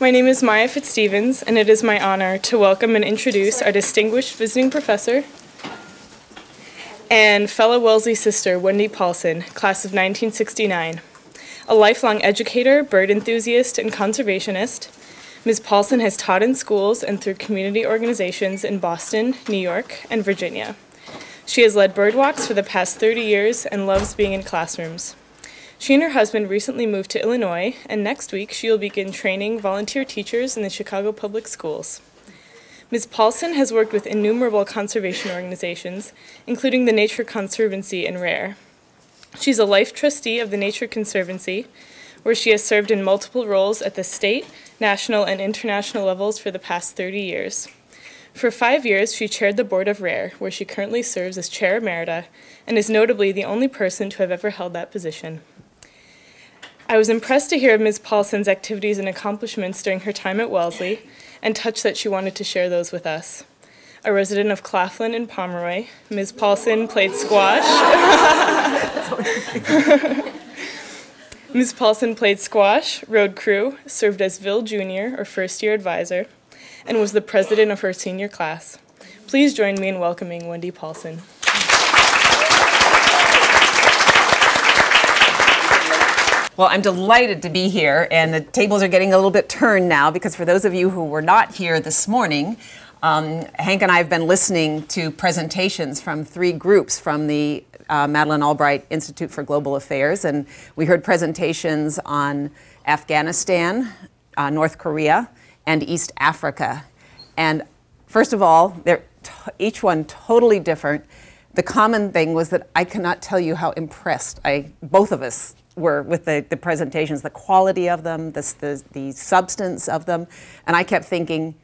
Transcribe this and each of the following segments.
My name is Maya Fitzstevens, and it is my honor to welcome and introduce our distinguished visiting professor and fellow Wellesley sister, Wendy Paulson, class of 1969. A lifelong educator, bird enthusiast, and conservationist, Ms. Paulson has taught in schools and through community organizations in Boston, New York, and Virginia. She has led bird walks for the past 30 years and loves being in classrooms. She and her husband recently moved to Illinois, and next week she will begin training volunteer teachers in the Chicago Public Schools. Ms. Paulson has worked with innumerable conservation organizations, including the Nature Conservancy and RARE. She's a life trustee of the Nature Conservancy, where she has served in multiple roles at the state, national, and international levels for the past 30 years. For 5 years, she chaired the board of RARE, where she currently serves as chair emerita, and is notably the only person to have ever held that position. I was impressed to hear of Ms. Paulson's activities and accomplishments during her time at Wellesley, and touched that she wanted to share those with us. A resident of Claflin and Pomeroy, Ms. Paulson played squash. Ms. Paulson played squash, rode crew, served as Ville Junior, or first-year advisor, and was the president of her senior class. Please join me in welcoming Wendy Paulson. Well, I'm delighted to be here, and the tables are getting a little bit turned now, because for those of you who were not here this morning, Hank and I have been listening to presentations from 3 groups from the Madeleine Albright Institute for Global Affairs, and we heard presentations on Afghanistan, North Korea, and East Africa. And first of all, they're each one totally different. The common thing was that I cannot tell you how impressed both of us were with the presentations, the quality of them, the substance of them. And I kept thinking,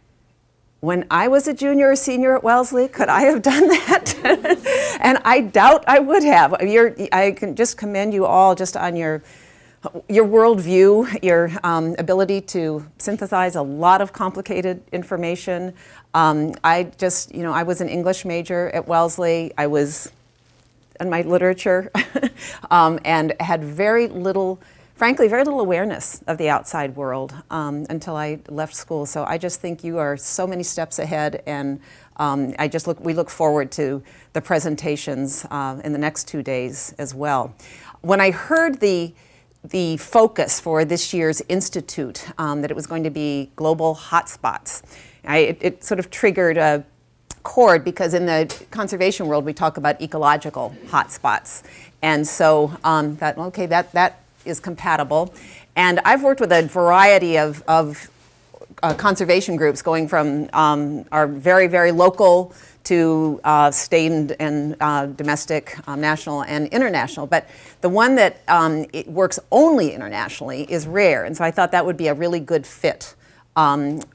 when I was a junior or senior at Wellesley, could I have done that? And I doubt I would have. I can just commend you all just on your worldview, your ability to synthesize a lot of complicated information. I was an English major at Wellesley. I was in my literature and had frankly, very little awareness of the outside world until I left school. So I just think you are so many steps ahead, and we look forward to the presentations in the next 2 days as well. When I heard the focus for this year's institute, that it was going to be global hotspots, it sort of triggered a chord, because in the conservation world we talk about ecological hotspots, and so thought, okay, that is compatible. And I've worked with a variety of conservation groups, going from our very, very local to state and domestic, national and international. But the one that it works only internationally is RARE, and so I thought that would be a really good fit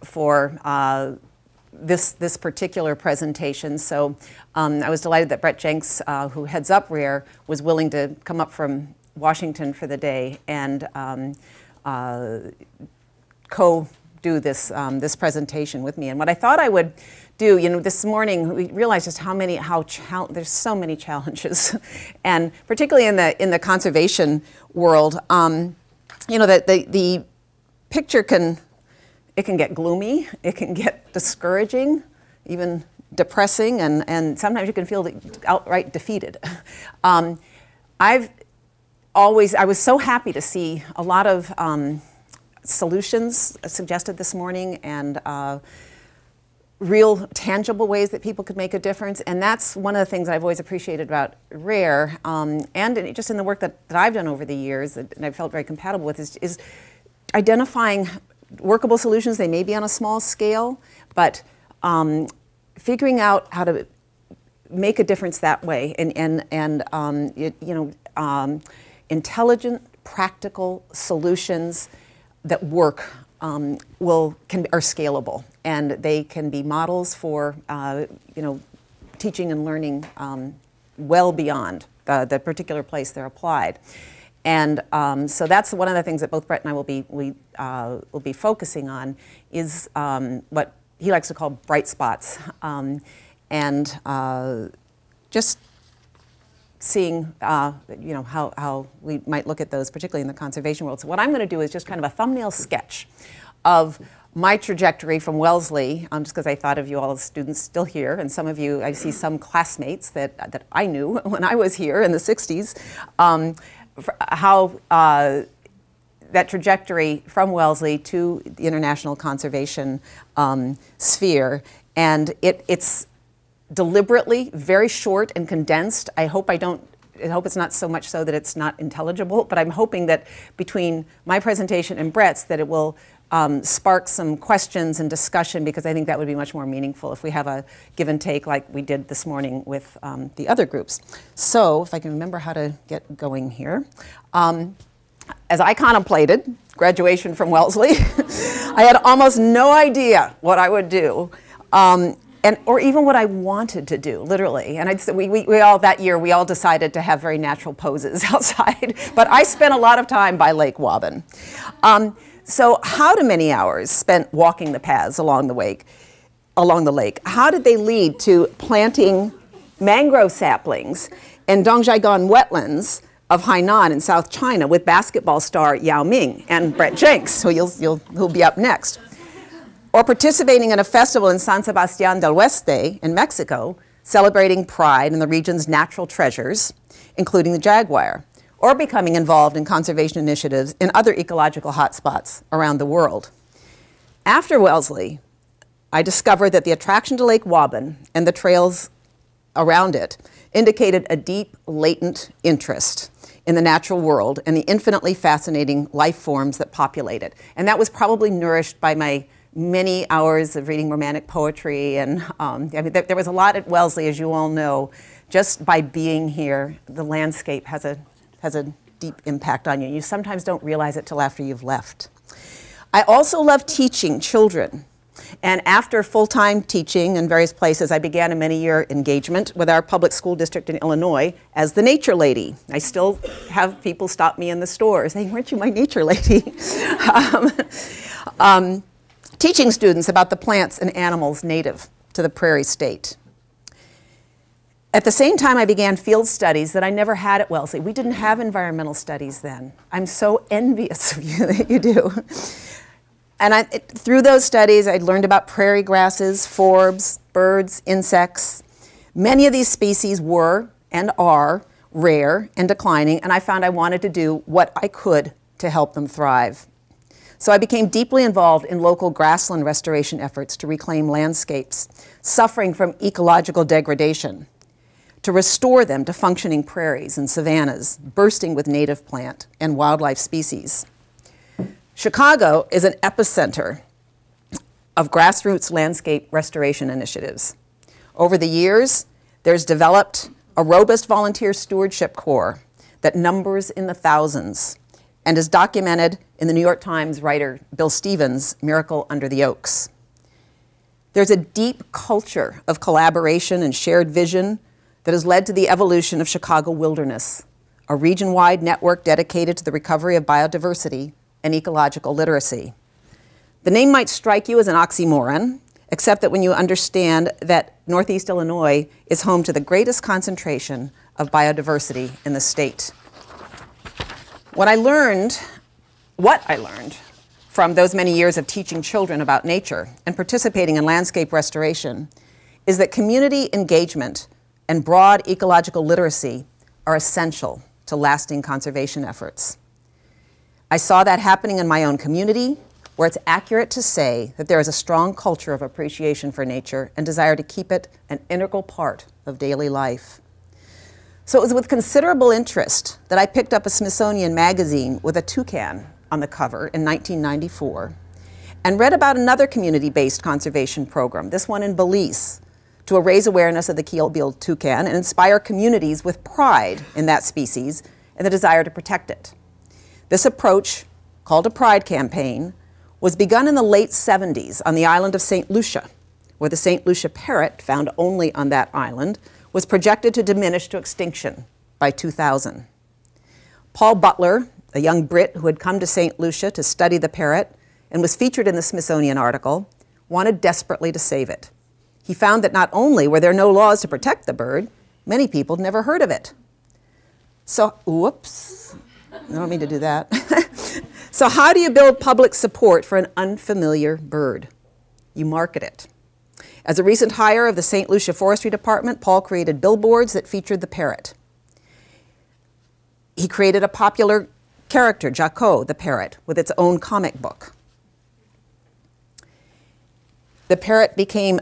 for this particular presentation. So I was delighted that Jenks, who heads up RARE, was willing to come up from Washington for the day and co-do this presentation with me. And what I thought I would do, this morning we realized just there's so many challenges, and particularly in the conservation world, that the picture can get gloomy, it can get discouraging, even depressing, and sometimes you can feel outright defeated. I was so happy to see a lot of solutions suggested this morning, and real tangible ways that people could make a difference. And that's one of the things I've always appreciated about RARE, and just in the work that I've done over the years, and I've felt very compatible with, is identifying workable solutions. They may be on a small scale, but figuring out how to make a difference that way, and intelligent, practical solutions that work are scalable, and they can be models for teaching and learning well beyond the particular place they're applied. And so that's one of the things that both Brett and I will be focusing on, is what he likes to call bright spots, and just seeing how we might look at those, particularly in the conservation world. So what I'm going to do is just kind of a thumbnail sketch of my trajectory from Wellesley, just because I thought of you all as students still here, and some of you, I see some classmates that I knew when I was here in the 60s, how that trajectory from Wellesley to the international conservation sphere, and it's deliberately very short and condensed. I hope it's not so much so that it's not intelligible, but I'm hoping that between my presentation and Brett's that it will spark some questions and discussion, because I think that would be much more meaningful if we have a give and take like we did this morning with the other groups. So if I can remember how to get going here. As I contemplated graduation from Wellesley, I had almost no idea what I would do. Or even what I wanted to do, literally. And we all, that year, we all decided to have very natural poses outside. But I spent a lot of time by Lake Waban. So how do many hours spent walking the paths along the lake, how did they lead to planting mangrove saplings in Dongjiagan wetlands of Hainan in South China with basketball star Yao Ming and Brett Jenks, who'll be up next? Or participating in a festival in San Sebastián del Oeste in Mexico, celebrating pride in the region's natural treasures, including the jaguar, or becoming involved in conservation initiatives in other ecological hotspots around the world. After Wellesley, I discovered that the attraction to Lake Waban and the trails around it indicated a deep, latent interest in the natural world and the infinitely fascinating life forms that populate it. And that was probably nourished by my many hours of reading romantic poetry, and I mean, there was a lot at Wellesley, as you all know. Just by being here, the landscape has a deep impact on you. You sometimes don't realize it till after you've left. I also love teaching children, and after full-time teaching in various places, I began a many-year engagement with our public school district in Illinois as the nature lady. I still have people stop me in the store saying, "Weren't you my nature lady?" Teaching students about the plants and animals native to the prairie state. At the same time, I began field studies that I never had at Wellesley. We didn't have environmental studies then. I'm so envious of you that you do. And through those studies, I learned about prairie grasses, forbs, birds, insects. Many of these species were and are rare and declining, and I found I wanted to do what I could to help them thrive. So I became deeply involved in local grassland restoration efforts to reclaim landscapes suffering from ecological degradation, to restore them to functioning prairies and savannas bursting with native plant and wildlife species. Chicago is an epicenter of grassroots landscape restoration initiatives. Over the years, there's developed a robust volunteer stewardship corps that numbers in the thousands and is documented in the New York Times writer Bill Stevens' Miracle Under the Oaks. There's a deep culture of collaboration and shared vision that has led to the evolution of Chicago Wilderness, a region-wide network dedicated to the recovery of biodiversity and ecological literacy. The name might strike you as an oxymoron, except that when you understand that Northeast Illinois is home to the greatest concentration of biodiversity in the state. What I learned from those many years of teaching children about nature and participating in landscape restoration is that community engagement and broad ecological literacy are essential to lasting conservation efforts. I saw that happening in my own community, where it's accurate to say that there is a strong culture of appreciation for nature and desire to keep it an integral part of daily life. So it was with considerable interest that I picked up a Smithsonian magazine with a toucan on the cover in 1994 and read about another community-based conservation program, this one in Belize, to raise awareness of the keel-billed toucan and inspire communities with pride in that species and the desire to protect it. This approach, called a Pride Campaign, was begun in the late 70s on the island of St. Lucia, where the St. Lucia parrot, found only on that island, was projected to diminish to extinction by 2000. Paul Butler, a young Brit who had come to St. Lucia to study the parrot and was featured in the Smithsonian article, wanted desperately to save it. He found that not only were there no laws to protect the bird, many people had never heard of it. So, whoops, I don't mean to do that. So how do you build public support for an unfamiliar bird? You market it. As a recent hire of the St. Lucia Forestry Department, Paul created billboards that featured the parrot. He created a popular character, Jacko, the parrot, with its own comic book. The parrot became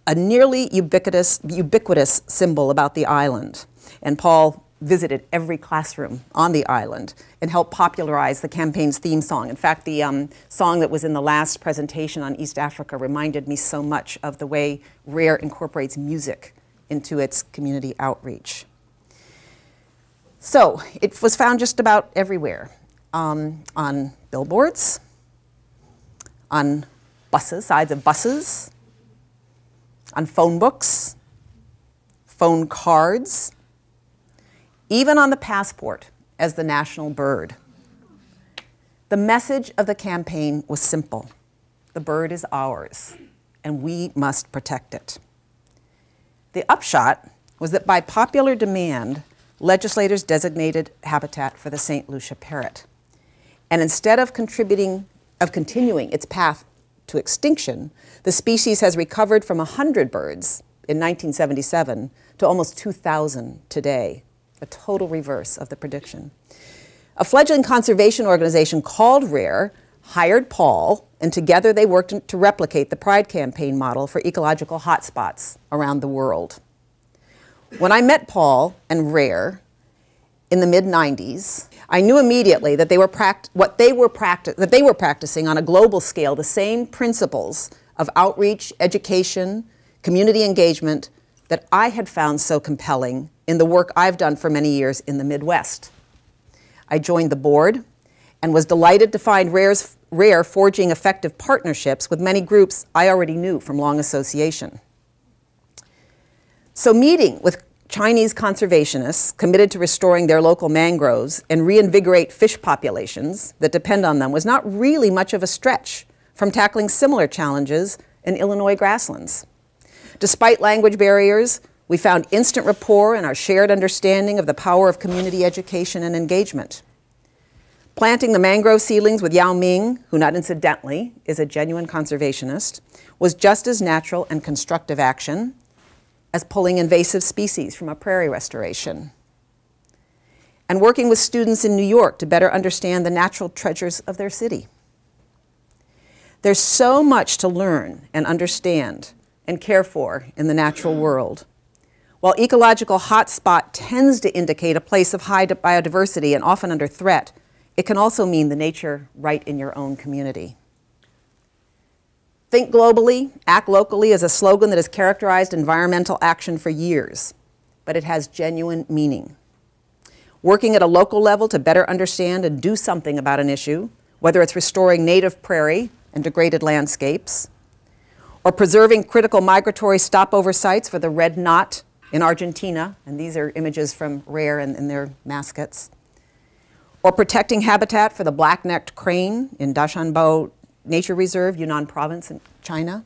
a nearly ubiquitous symbol about the island, and Paul visited every classroom on the island and helped popularize the campaign's theme song. In fact, the song that was in the last presentation on East Africa reminded me so much of the way RARE incorporates music into its community outreach. So it was found just about everywhere, on billboards, on buses, sides of buses, on phone books, phone cards, even on the passport as the national bird. The message of the campaign was simple. The bird is ours, and we must protect it. The upshot was that by popular demand, legislators designated habitat for the St. Lucia parrot. And instead of continuing its path to extinction, the species has recovered from 100 birds in 1977 to almost 2,000 today, a total reverse of the prediction. A fledgling conservation organization called RARE hired Paul, and together they worked to replicate the Pride campaign model for ecological hotspots around the world. When I met Paul and RARE in the mid-90s, I knew immediately that they were practicing on a global scale the same principles of outreach, education, community engagement that I had found so compelling in the work I've done for many years in the Midwest. I joined the board and was delighted to find RARE forging effective partnerships with many groups I already knew from long association. So meeting with Chinese conservationists committed to restoring their local mangroves and reinvigorate fish populations that depend on them was not really much of a stretch from tackling similar challenges in Illinois grasslands. Despite language barriers, we found instant rapport in our shared understanding of the power of community education and engagement. Planting the mangrove seedlings with Yao Ming, who not incidentally is a genuine conservationist, was just as natural and constructive action as pulling invasive species from a prairie restoration. And working with students in New York to better understand the natural treasures of their city. There's so much to learn and understand and care for in the natural world. While ecological hotspot tends to indicate a place of high biodiversity and often under threat, it can also mean the nature right in your own community. Think globally, act locally is a slogan that has characterized environmental action for years, but it has genuine meaning. Working at a local level to better understand and do something about an issue, whether it's restoring native prairie and degraded landscapes, or preserving critical migratory stopover sites for the red knot in Argentina, and these are images from RARE and their mascots, or protecting habitat for the black-necked crane in Dashanbo Nature Reserve, Yunnan Province in China,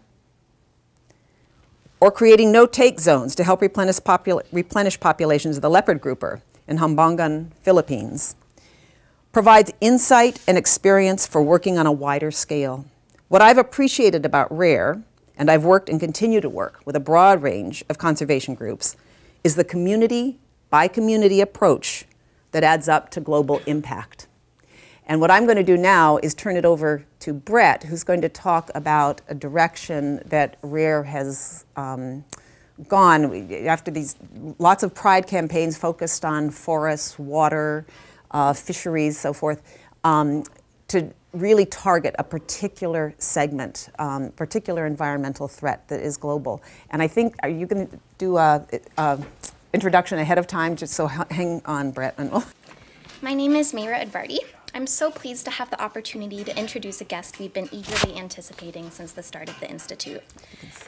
or creating no-take zones to help replenish populations of the leopard grouper in Hambangan, Philippines, provides insight and experience for working on a wider scale. What I've appreciated about RARE, and I've worked and continue to work with a broad range of conservation groups, is the community-by-community approach that adds up to global impact. And what I'm going to do now is turn it over to Brett, who's going to talk about a direction that RARE has gone. After these lots of pride campaigns focused on forests, water, fisheries, so forth, to really target a particular segment, particular environmental threat that is global. And I think, are you going to do an introduction ahead of time? Just so hang on, Brett. My name is Meira Edvardi. I'm so pleased to have the opportunity to introduce a guest we've been eagerly anticipating since the start of the Institute.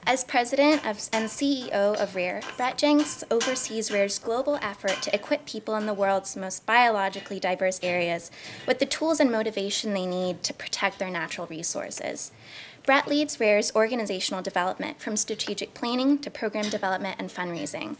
As president and CEO of RARE, Brett Jenks oversees RARE's global effort to equip people in the world's most biologically diverse areas with the tools and motivation they need to protect their natural resources. Brett leads RARE's organizational development from strategic planning to program development and fundraising.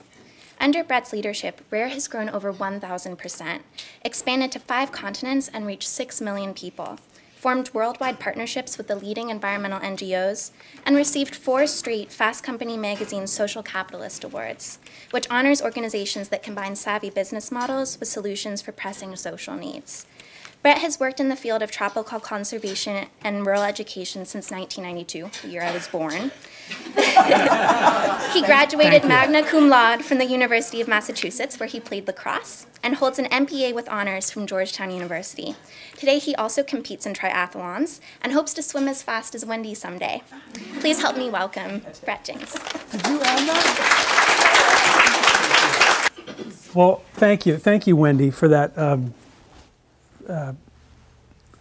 Under Brett's leadership, RARE has grown over 1,000%, expanded to 5 continents, and reached 6 million people. formed worldwide partnerships with the leading environmental NGOs, and received 4 straight Fast Company magazine's Social Capitalist Awards, which honors organizations that combine savvy business models with solutions for pressing social needs. Brett has worked in the field of tropical conservation and rural education since 1992, the year I was born. He graduated magna cum laude from the University of Massachusetts, where he played lacrosse, and holds an MBA with honors from Georgetown University. Today, he also competes in triathlons and hopes to swim as fast as Wendy someday. Please help me welcome Brett Jenks. Did you add that? Well, thank you. Thank you, Wendy, for that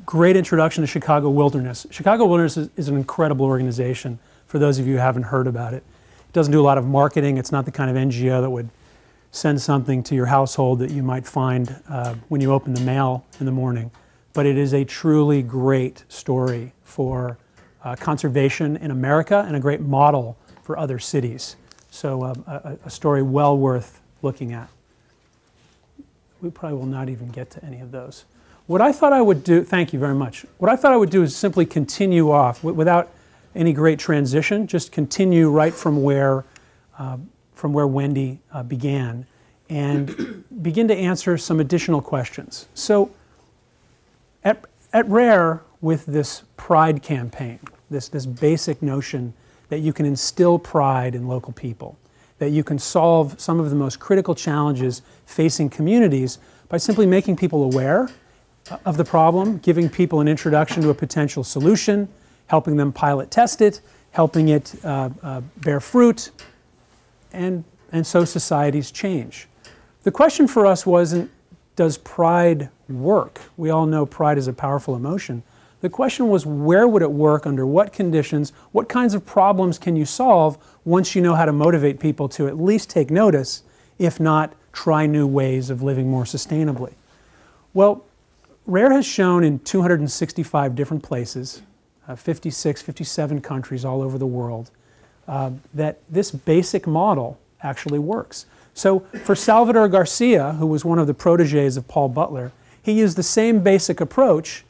great introduction to Chicago Wilderness. Chicago Wilderness is an incredible organization, for those of you who haven't heard about it. It doesn't do a lot of marketing. It's not the kind of NGO that would send something to your household that you might find when you open the mail in the morning. But it is a truly great story for conservation in America and a great model for other cities. So a story well worth looking at. We probably will not even get to any of those. What I thought I would do, thank you very much. What I thought I would do is simply continue off without any great transition, just continue right from where Wendy began and begin to answer some additional questions. So at RARE, with this pride campaign, this basic notion that you can instill pride in local people, that you can solve some of the most critical challenges facing communities by simply making people aware of the problem, giving people an introduction to a potential solution, helping them pilot test it, helping it bear fruit, and so societies change. The question for us wasn't, does pride work? We all know pride is a powerful emotion. The question was, where would it work, under what conditions, what kinds of problems can you solve once you know how to motivate people to at least take notice, if not try new ways of living more sustainably? Well, RARE has shown in 265 different places, 56, 57 countries all over the world, that this basic model actually works. So for Salvador Garcia, who was one of the proteges of Paul Butler, he used the same basic approach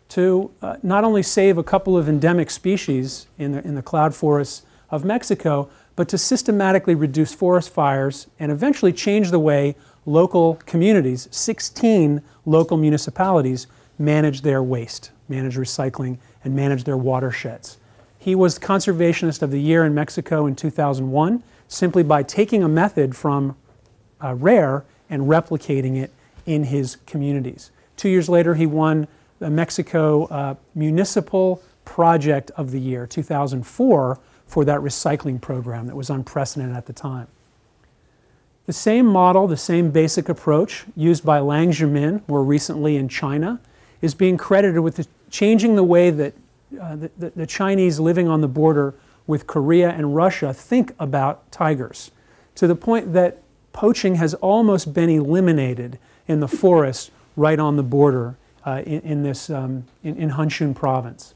to not only save a couple of endemic species in the cloud forests of Mexico, but to systematically reduce forest fires and eventually change the way local communities, 16 local municipalities, manage their waste, manage recycling, and manage their watersheds. He was Conservationist of the Year in Mexico in 2001, simply by taking a method from RARE and replicating it in his communities. 2 years later, he won the Mexico Municipal Project of the Year, 2004, for that recycling program that was unprecedented at the time. The same model, the same basic approach used by Lang Zemin more recently in China is being credited with changing the way that the Chinese living on the border with Korea and Russia think about tigers, to the point that poaching has almost been eliminated in the forest right on the border in Hunshun province.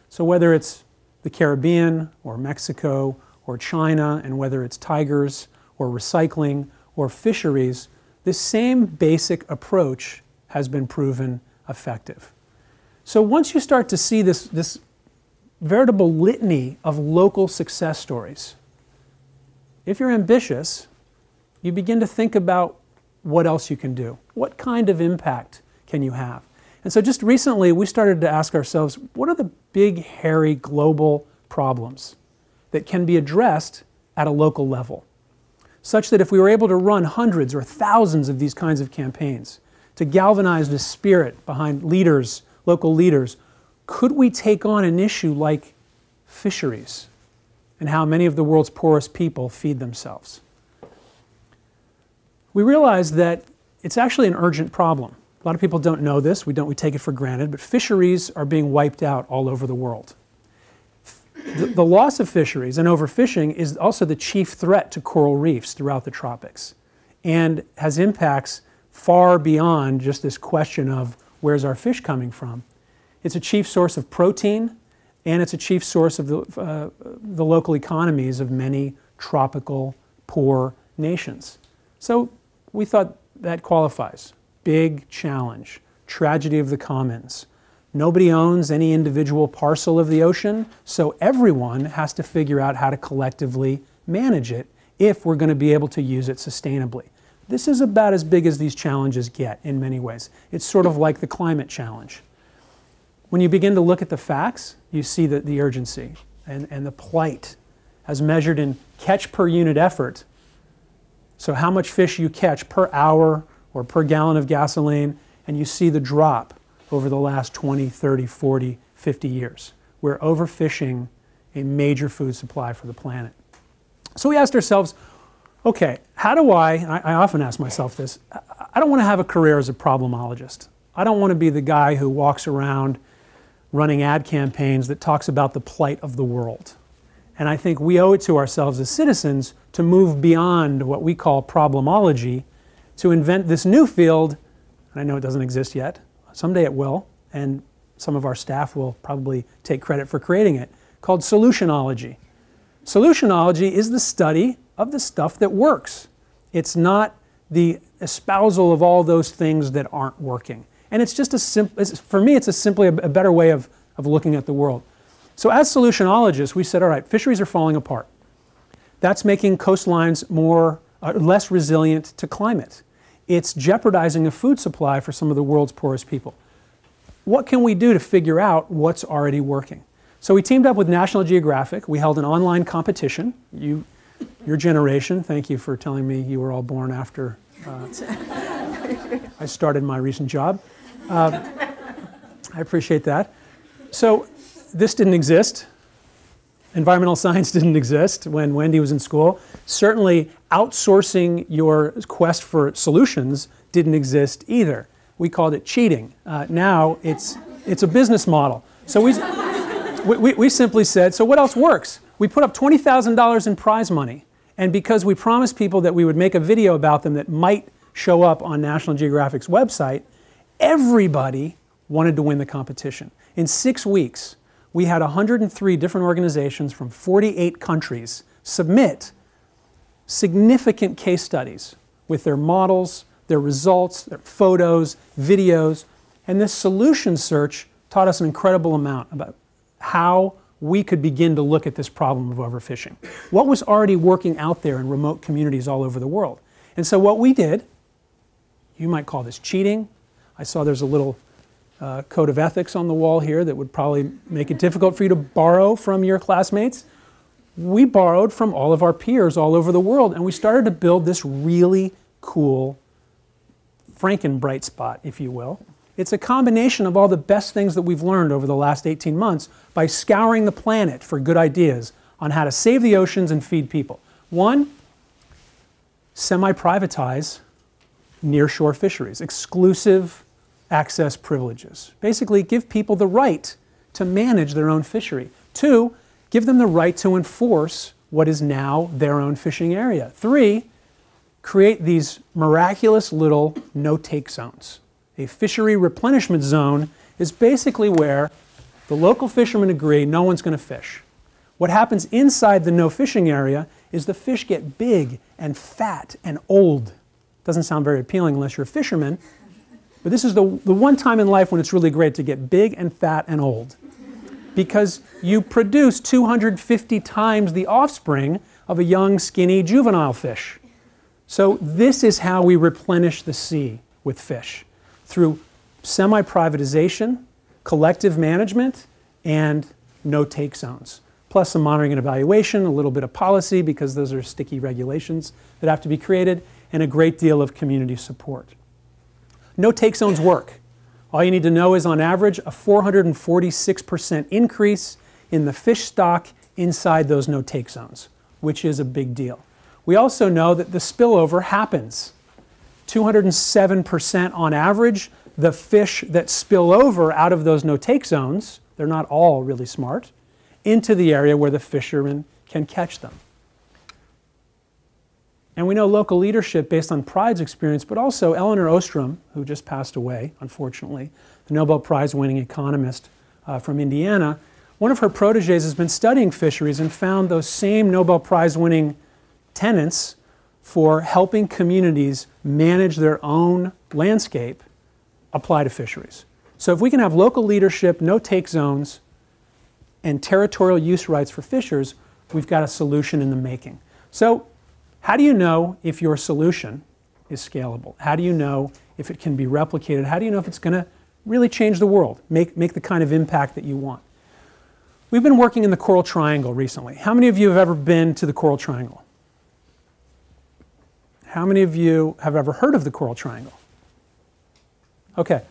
So whether it's the Caribbean or Mexico or China, and whether it's tigers or recycling or fisheries, this same basic approach has been proven effective. So once you start to see this veritable litany of local success stories, if you're ambitious, you begin to think about what else you can do. What kind of impact can you have? And so just recently, we started to ask ourselves, what are the big, hairy, global problems that can be addressed at a local level? Such that if we were able to run hundreds or thousands of these kinds of campaigns to galvanize the spirit behind leaders, local leaders, could we take on an issue like fisheries and how many of the world's poorest people feed themselves? We realized that it's actually an urgent problem. A lot of people don't know this, we take it for granted, but fisheries are being wiped out all over the world. The loss of fisheries and overfishing is also the chief threat to coral reefs throughout the tropics, and has impacts far beyond just this question of where's our fish coming from. It's a chief source of protein, and it's a chief source of the local economies of many tropical poor nations. So we thought that qualifies. Big challenge, tragedy of the commons, Nobody owns any individual parcel of the ocean, so everyone has to figure out how to collectively manage it if we're going to be able to use it sustainably. This is about as big as these challenges get in many ways. It's sort of like the climate challenge. When you begin to look at the facts, you see the urgency and the plight as measured in catch per unit effort. So how much fish you catch per hour or per gallon of gasoline, and you see the drop over the last 20, 30, 40, 50 years. We're overfishing a major food supply for the planet. So we asked ourselves, okay, how do I often ask myself this, I don't want to have a career as a problemologist. I don't want to be the guy who walks around running ad campaigns that talks about the plight of the world. And I think we owe it to ourselves as citizens to move beyond what we call problemology, to invent this new field, and I know it doesn't exist yet, someday it will, and some of our staff will probably take credit for creating it, called solutionology. Solutionology is the study of the stuff that works. It's not the espousal of all those things that aren't working. And it's just for me, it's simply a better way of looking at the world. So as solutionologists, we said, all right, fisheries are falling apart. That's making coastlines less resilient to climate. It's jeopardizing a food supply for some of the world's poorest people. What can we do to figure out what's already working? So we teamed up with National Geographic. We held an online competition. Your generation, thank you for telling me you were all born after I started my recent job. I appreciate that. So this didn't exist. Environmental science didn't exist when Wendy was in school. Certainly outsourcing your quest for solutions didn't exist either. We called it cheating. Now it's a business model. So we simply said, so what else works? We put up $20,000 in prize money. And because we promised people that we would make a video about them that might show up on National Geographic's website, everybody wanted to win the competition. In 6 weeks, we had 103 different organizations from 48 countries submit significant case studies with their models, their results, their photos, videos, and this solution search taught us an incredible amount about how we could begin to look at this problem of overfishing. What was already working out there in remote communities all over the world? And so what we did, you might call this cheating. I saw there's a little code of ethics on the wall here that would probably make it difficult for you to borrow from your classmates. We borrowed from all of our peers all over the world, and we started to build this really cool Frankenbright spot, if you will. It's a combination of all the best things that we've learned over the last 18 months by scouring the planet for good ideas on how to save the oceans and feed people. One, semi-privatize nearshore fisheries, exclusive access privileges. Basically, give people the right to manage their own fishery. Two, give them the right to enforce what is now their own fishing area. Three, create these miraculous little no-take zones. A fishery replenishment zone is basically where the local fishermen agree no one's going to fish. What happens inside the no fishing area is the fish get big and fat and old. Doesn't sound very appealing unless you're a fisherman, but this is the one time in life when it's really great to get big and fat and old, because you produce 250 times the offspring of a young, skinny, juvenile fish. So this is how we replenish the sea with fish, through semi-privatization, collective management, and no-take zones. Plus some monitoring and evaluation, a little bit of policy, because those are sticky regulations that have to be created, and a great deal of community support. No-take zones work. All you need to know is, on average, a 446% increase in the fish stock inside those no-take zones, which is a big deal. We also know that the spillover happens. 207% on average, the fish that spill over out of those no-take zones, they're not all really smart, into the area where the fishermen can catch them. And we know local leadership based on Pride's experience, but also Eleanor Ostrom, who just passed away, unfortunately, the Nobel Prize-winning economist from Indiana. One of her proteges has been studying fisheries and found those same Nobel Prize-winning tenets for helping communities manage their own landscape apply to fisheries. So if we can have local leadership, no-take zones, and territorial use rights for fishers, we've got a solution in the making. So how do you know if your solution is scalable? How do you know if it can be replicated? How do you know if it's going to really change the world, make the kind of impact that you want? We've been working in the Coral Triangle recently. How many of you have ever been to the Coral Triangle? How many of you have ever heard of the Coral Triangle? Okay,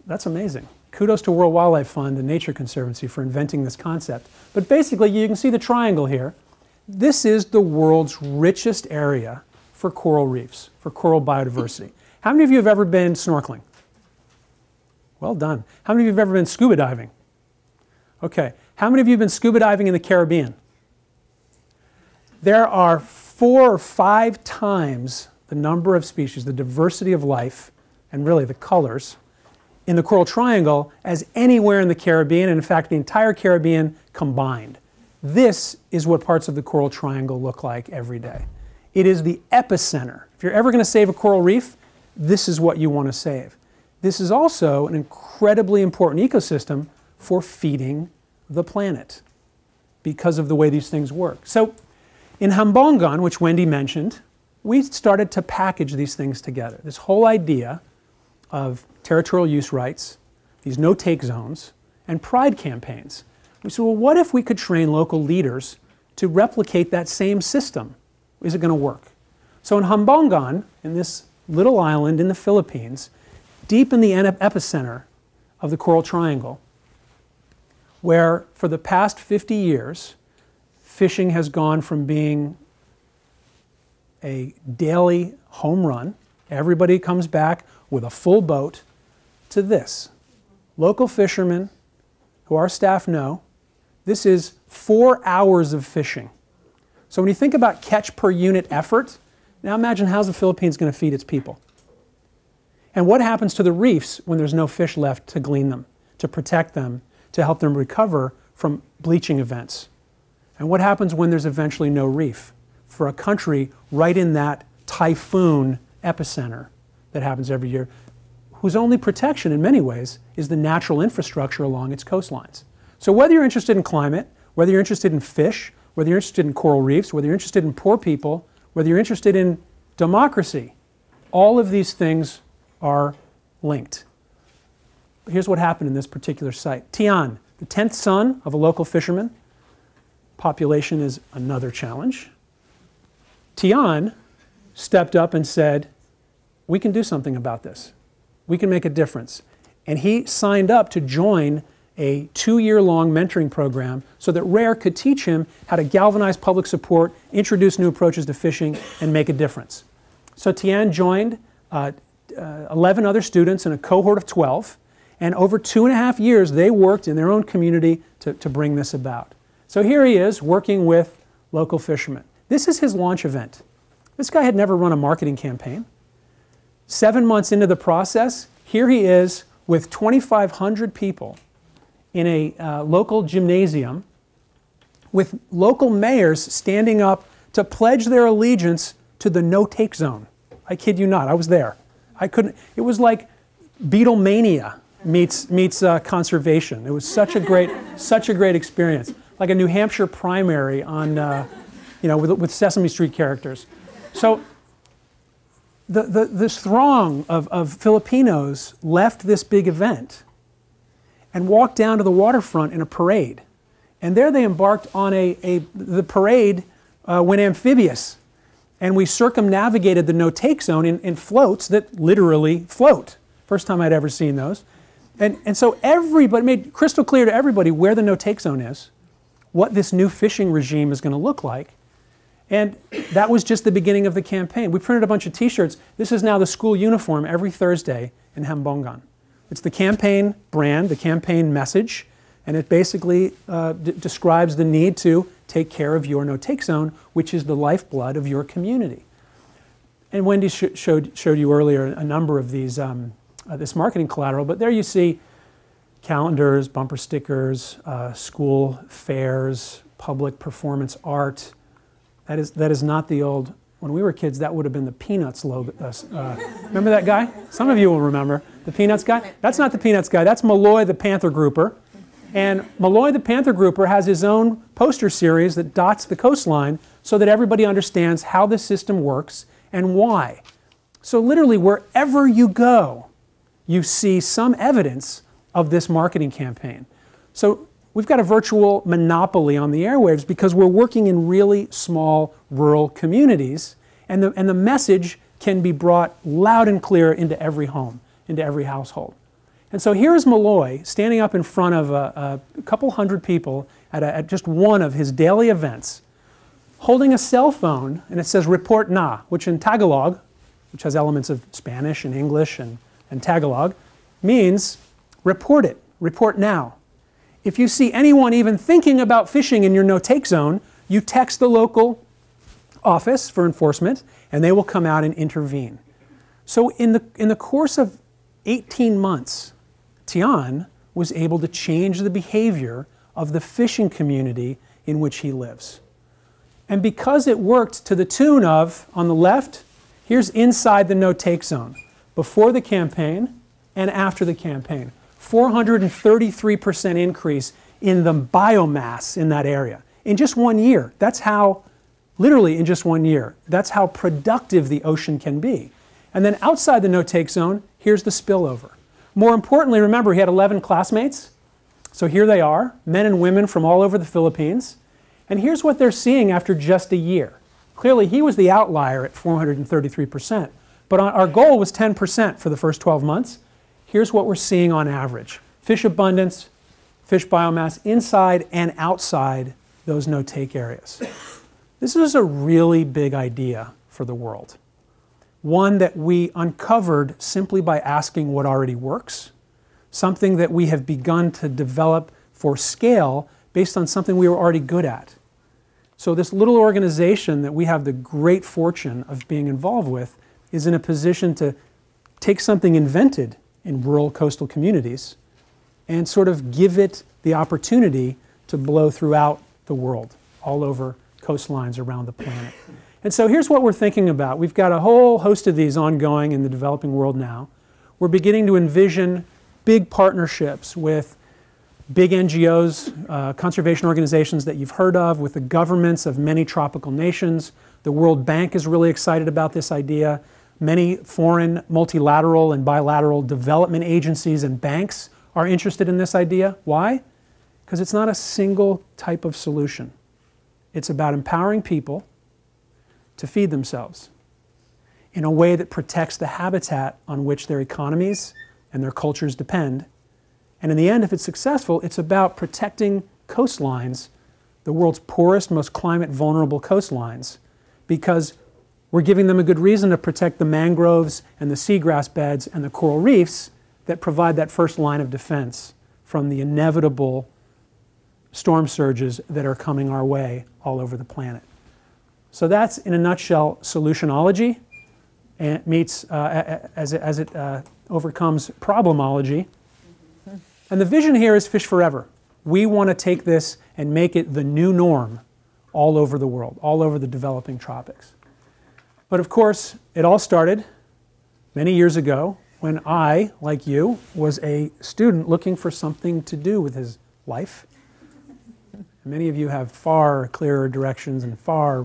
that's amazing. Kudos to World Wildlife Fund and Nature Conservancy for inventing this concept. But basically, you can see the triangle here. This is the world's richest area for coral reefs, for coral biodiversity. How many of you have ever been snorkeling? Well done. How many of you have ever been scuba diving? Okay. How many of you have been scuba diving in the Caribbean? There are 4 or 5 times the number of species, the diversity of life, and really the colors, in the Coral Triangle as anywhere in the Caribbean, and in fact the entire Caribbean combined. This is what parts of the Coral Triangle look like every day. It is the epicenter. If you're ever going to save a coral reef, this is what you want to save. This is also an incredibly important ecosystem for feeding the planet because of the way these things work. So in Hambongan, which Wendy mentioned, we started to package these things together. This whole idea of territorial use rights, these no-take zones, and pride campaigns. We said, well, what if we could train local leaders to replicate that same system? Is it going to work? So in Hambongan, in this little island in the Philippines, deep in the epicenter of the Coral Triangle, where for the past 50 years, fishing has gone from being a daily home run, everybody comes back with a full boat, to this. Local fishermen, who our staff know, this is 4 hours of fishing. So when you think about catch per unit effort, now imagine how's the Philippines going to feed its people? And what happens to the reefs when there's no fish left to glean them, to protect them, to help them recover from bleaching events? And what happens when there's eventually no reef for a country right in that typhoon epicenter that happens every year, whose only protection in many ways is the natural infrastructure along its coastlines? So whether you're interested in climate, whether you're interested in fish, whether you're interested in coral reefs, whether you're interested in poor people, whether you're interested in democracy, all of these things are linked. But here's what happened in this particular site. Tian, the 10th son of a local fisherman. Population is another challenge. Tian stepped up and said, we can do something about this. We can make a difference. And he signed up to join a 2-year-long mentoring program so that RARE could teach him how to galvanize public support, introduce new approaches to fishing, and make a difference. So Tian joined 11 other students in a cohort of 12, and over 2.5 years they worked in their own community to bring this about. So here he is working with local fishermen. This is his launch event. This guy had never run a marketing campaign. 7 months into the process, here he is with 2,500 people in a local gymnasium with local mayors standing up to pledge their allegiance to the no-take zone. I kid you not, I was there. I couldn't, it was like Beatlemania meets conservation. It was such a great experience. Like a New Hampshire primary on, with Sesame Street characters. So this throng of Filipinos left this big event and walked down to the waterfront in a parade. And there they embarked on the parade went amphibious. And we circumnavigated the no-take zone in floats that literally float. First time I'd ever seen those. And so everybody made crystal clear to everybody where the no-take zone is, what this new fishing regime is going to look like. And that was just the beginning of the campaign. We printed a bunch of t-shirts. This is now the school uniform every Thursday in Hambongan. It's the campaign brand, the campaign message, and it basically describes the need to take care of your no-take zone, which is the lifeblood of your community. And Wendy showed you earlier a number of these, this marketing collateral, but there you see calendars, bumper stickers, school fairs, public performance art. That is not the old when we were kids, that would have been the Peanuts logo. Remember that guy? Some of you will remember. The Peanuts guy? That's not the Peanuts guy. That's Malloy the Panther Grouper. And Malloy the Panther Grouper has his own poster series that dots the coastline so that everybody understands how the system works and why. So literally, wherever you go, you see some evidence of this marketing campaign. So we've got a virtual monopoly on the airwaves because we're working in really small rural communities, and the message can be brought loud and clear into every home, into every household. And so here's Malloy standing up in front of a couple hundred people at just one of his daily events, holding a cell phone, and it says "Report Na," which in Tagalog, which has elements of Spanish and English and Tagalog, means report it, report now. If you see anyone even thinking about fishing in your no-take zone, you text the local office for enforcement, and they will come out and intervene. So in the course of 18 months, Tian was able to change the behavior of the fishing community in which he lives. And because it worked to the tune of, on the left, here's inside the no-take zone, before the campaign and after the campaign. 433% increase in the biomass in that area. In just 1 year. That's how, literally in just 1 year, that's how productive the ocean can be. And then outside the no-take zone, here's the spillover. More importantly, remember, he had 11 classmates. So here they are, men and women from all over the Philippines. And here's what they're seeing after just a year. Clearly, he was the outlier at 433%. But our goal was 10% for the first 12 months. Here's what we're seeing on average. Fish abundance, fish biomass inside and outside those no-take areas. This is a really big idea for the world. One that we uncovered simply by asking what already works, something that we have begun to develop for scale based on something we were already good at. So this little organization that we have the great fortune of being involved with is in a position to take something invented in rural coastal communities and sort of give it the opportunity to blow throughout the world, all over coastlines around the planet. And so here's what we're thinking about. We've got a whole host of these ongoing in the developing world now. We're beginning to envision big partnerships with big NGOs, conservation organizations that you've heard of, with the governments of many tropical nations. The World Bank is really excited about this idea. Many foreign multilateral and bilateral development agencies and banks are interested in this idea. Why? Because it's not a single type of solution. It's about empowering people to feed themselves in a way that protects the habitat on which their economies and their cultures depend. And in the end, if it's successful, it's about protecting coastlines, the world's poorest, most climate vulnerable coastlines, because we're giving them a good reason to protect the mangroves and the seagrass beds and the coral reefs that provide that first line of defense from the inevitable storm surges that are coming our way all over the planet. So that's, in a nutshell, solutionology, and it meets as it overcomes problemology. And the vision here is fish forever. We want to take this and make it the new norm all over the world, all over the developing tropics. But of course, it all started many years ago when I, like you, was a student looking for something to do with his life. Many of you have far clearer directions and far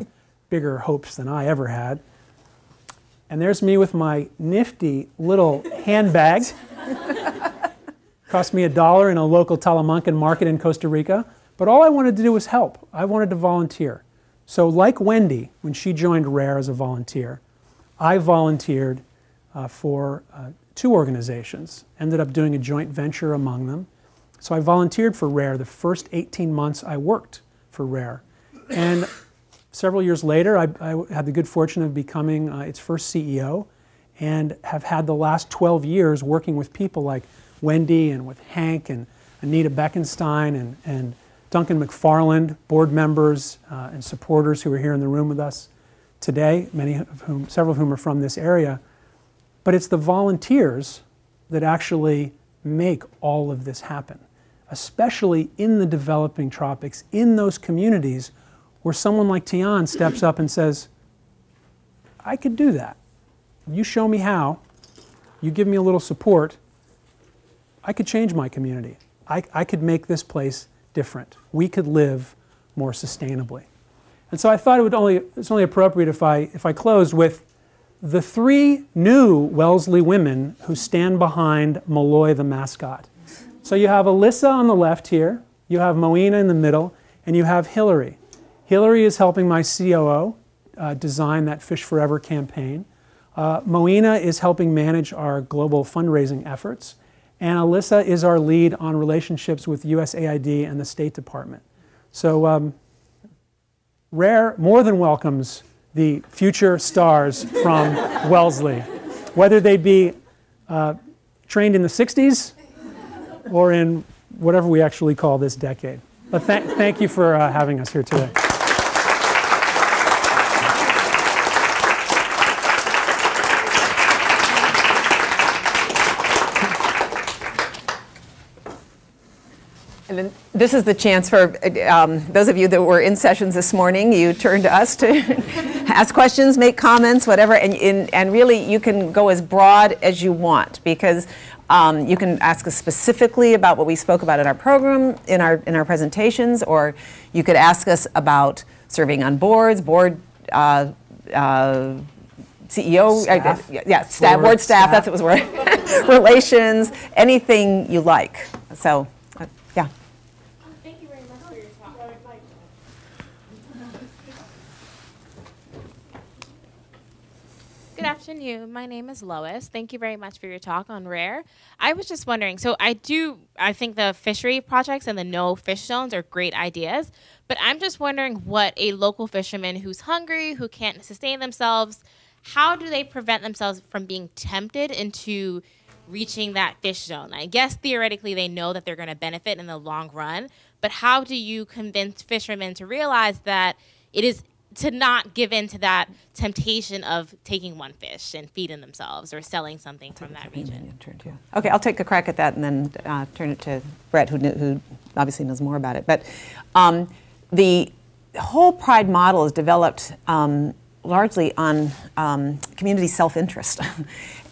bigger hopes than I ever had. And there's me with my nifty little handbag. Cost me $1 in a local Talamancan market in Costa Rica. But all I wanted to do was help. I wanted to volunteer. So like Wendy, when she joined RARE as a volunteer, I volunteered for 2 organizations, ended up doing a joint venture among them. So I volunteered for RARE the first 18 months I worked for RARE. And several years later, I had the good fortune of becoming its first CEO, and have had the last 12 years working with people like Wendy and with Hank and Anita Beckenstein and Duncan McFarland, board members and supporters who are here in the room with us today, several of whom are from this area. But it's the volunteers that actually make all of this happen, especially in the developing tropics, in those communities where someone like Tian steps up and says, I could do that. You show me how, you give me a little support, I could change my community. I could make this place different. We could live more sustainably. And so I thought it's only appropriate if I closed with the 3 new Wellesley women who stand behind Malloy the mascot. So you have Alyssa on the left here, you have Moena in the middle, and you have Hillary. Hillary is helping my COO design that Fish Forever campaign. Moena is helping manage our global fundraising efforts. And Alyssa is our lead on relationships with USAID and the State Department. So RARE more than welcomes the future stars from Wellesley, whether they be trained in the 60s or in whatever we actually call this decade. But thank you for having us here today. And then this is the chance for those of you that were in sessions this morning, you turn to us to ask questions, make comments, whatever, and really you can go as broad as you want, because you can ask us specifically about what we spoke about in our program, in our presentations, or you could ask us about serving on boards, board CEO, staff, board staff, that's what it was, right? Relations, anything you like. So. Yeah. Thank you very much for your talk. Good afternoon. My name is Lois. Thank you very much for your talk on RARE. I was just wondering, so I think the fishery projects and the no fish zones are great ideas, but I'm just wondering what a local fisherman who's hungry, who can't sustain themselves, how do they prevent themselves from being tempted into reaching that fish zone? I guess theoretically they know that they're going to benefit in the long run, but how do you convince fishermen to realize that it is to not give in to that temptation of taking one fish and feeding themselves or selling something from that region? Okay, I'll take a crack at that and then turn it to Brett, who obviously knows more about it. But the whole Pride model is developed largely on community self-interest.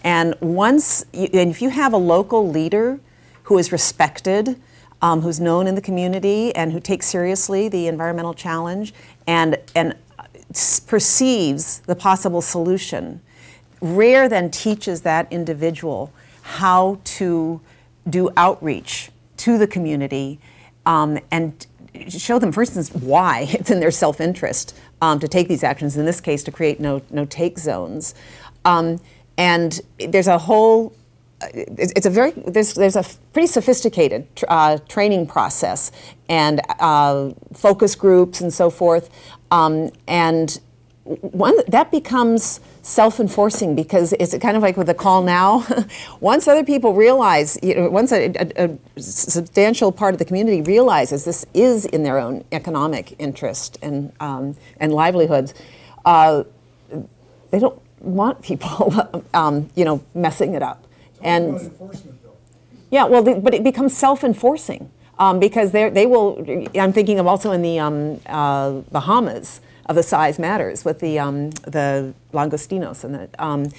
And if you have a local leader who is respected, who's known in the community, and who takes seriously the environmental challenge, and perceives the possible solution, RARE then teaches that individual how to do outreach to the community and show them, for instance, why it's in their self-interest to take these actions, in this case to create no-take zones. And there's a whole, there's a pretty sophisticated training process and focus groups and so forth. And that becomes self-enforcing, because it's kind of like with the call now. Once other people realize, once a substantial part of the community realizes this is in their own economic interest and livelihoods, they don't want people, messing it up. And enforcement, though. Yeah, well, but it becomes self-enforcing because they will. I'm thinking of also in the Bahamas of the size matters with the langostinos and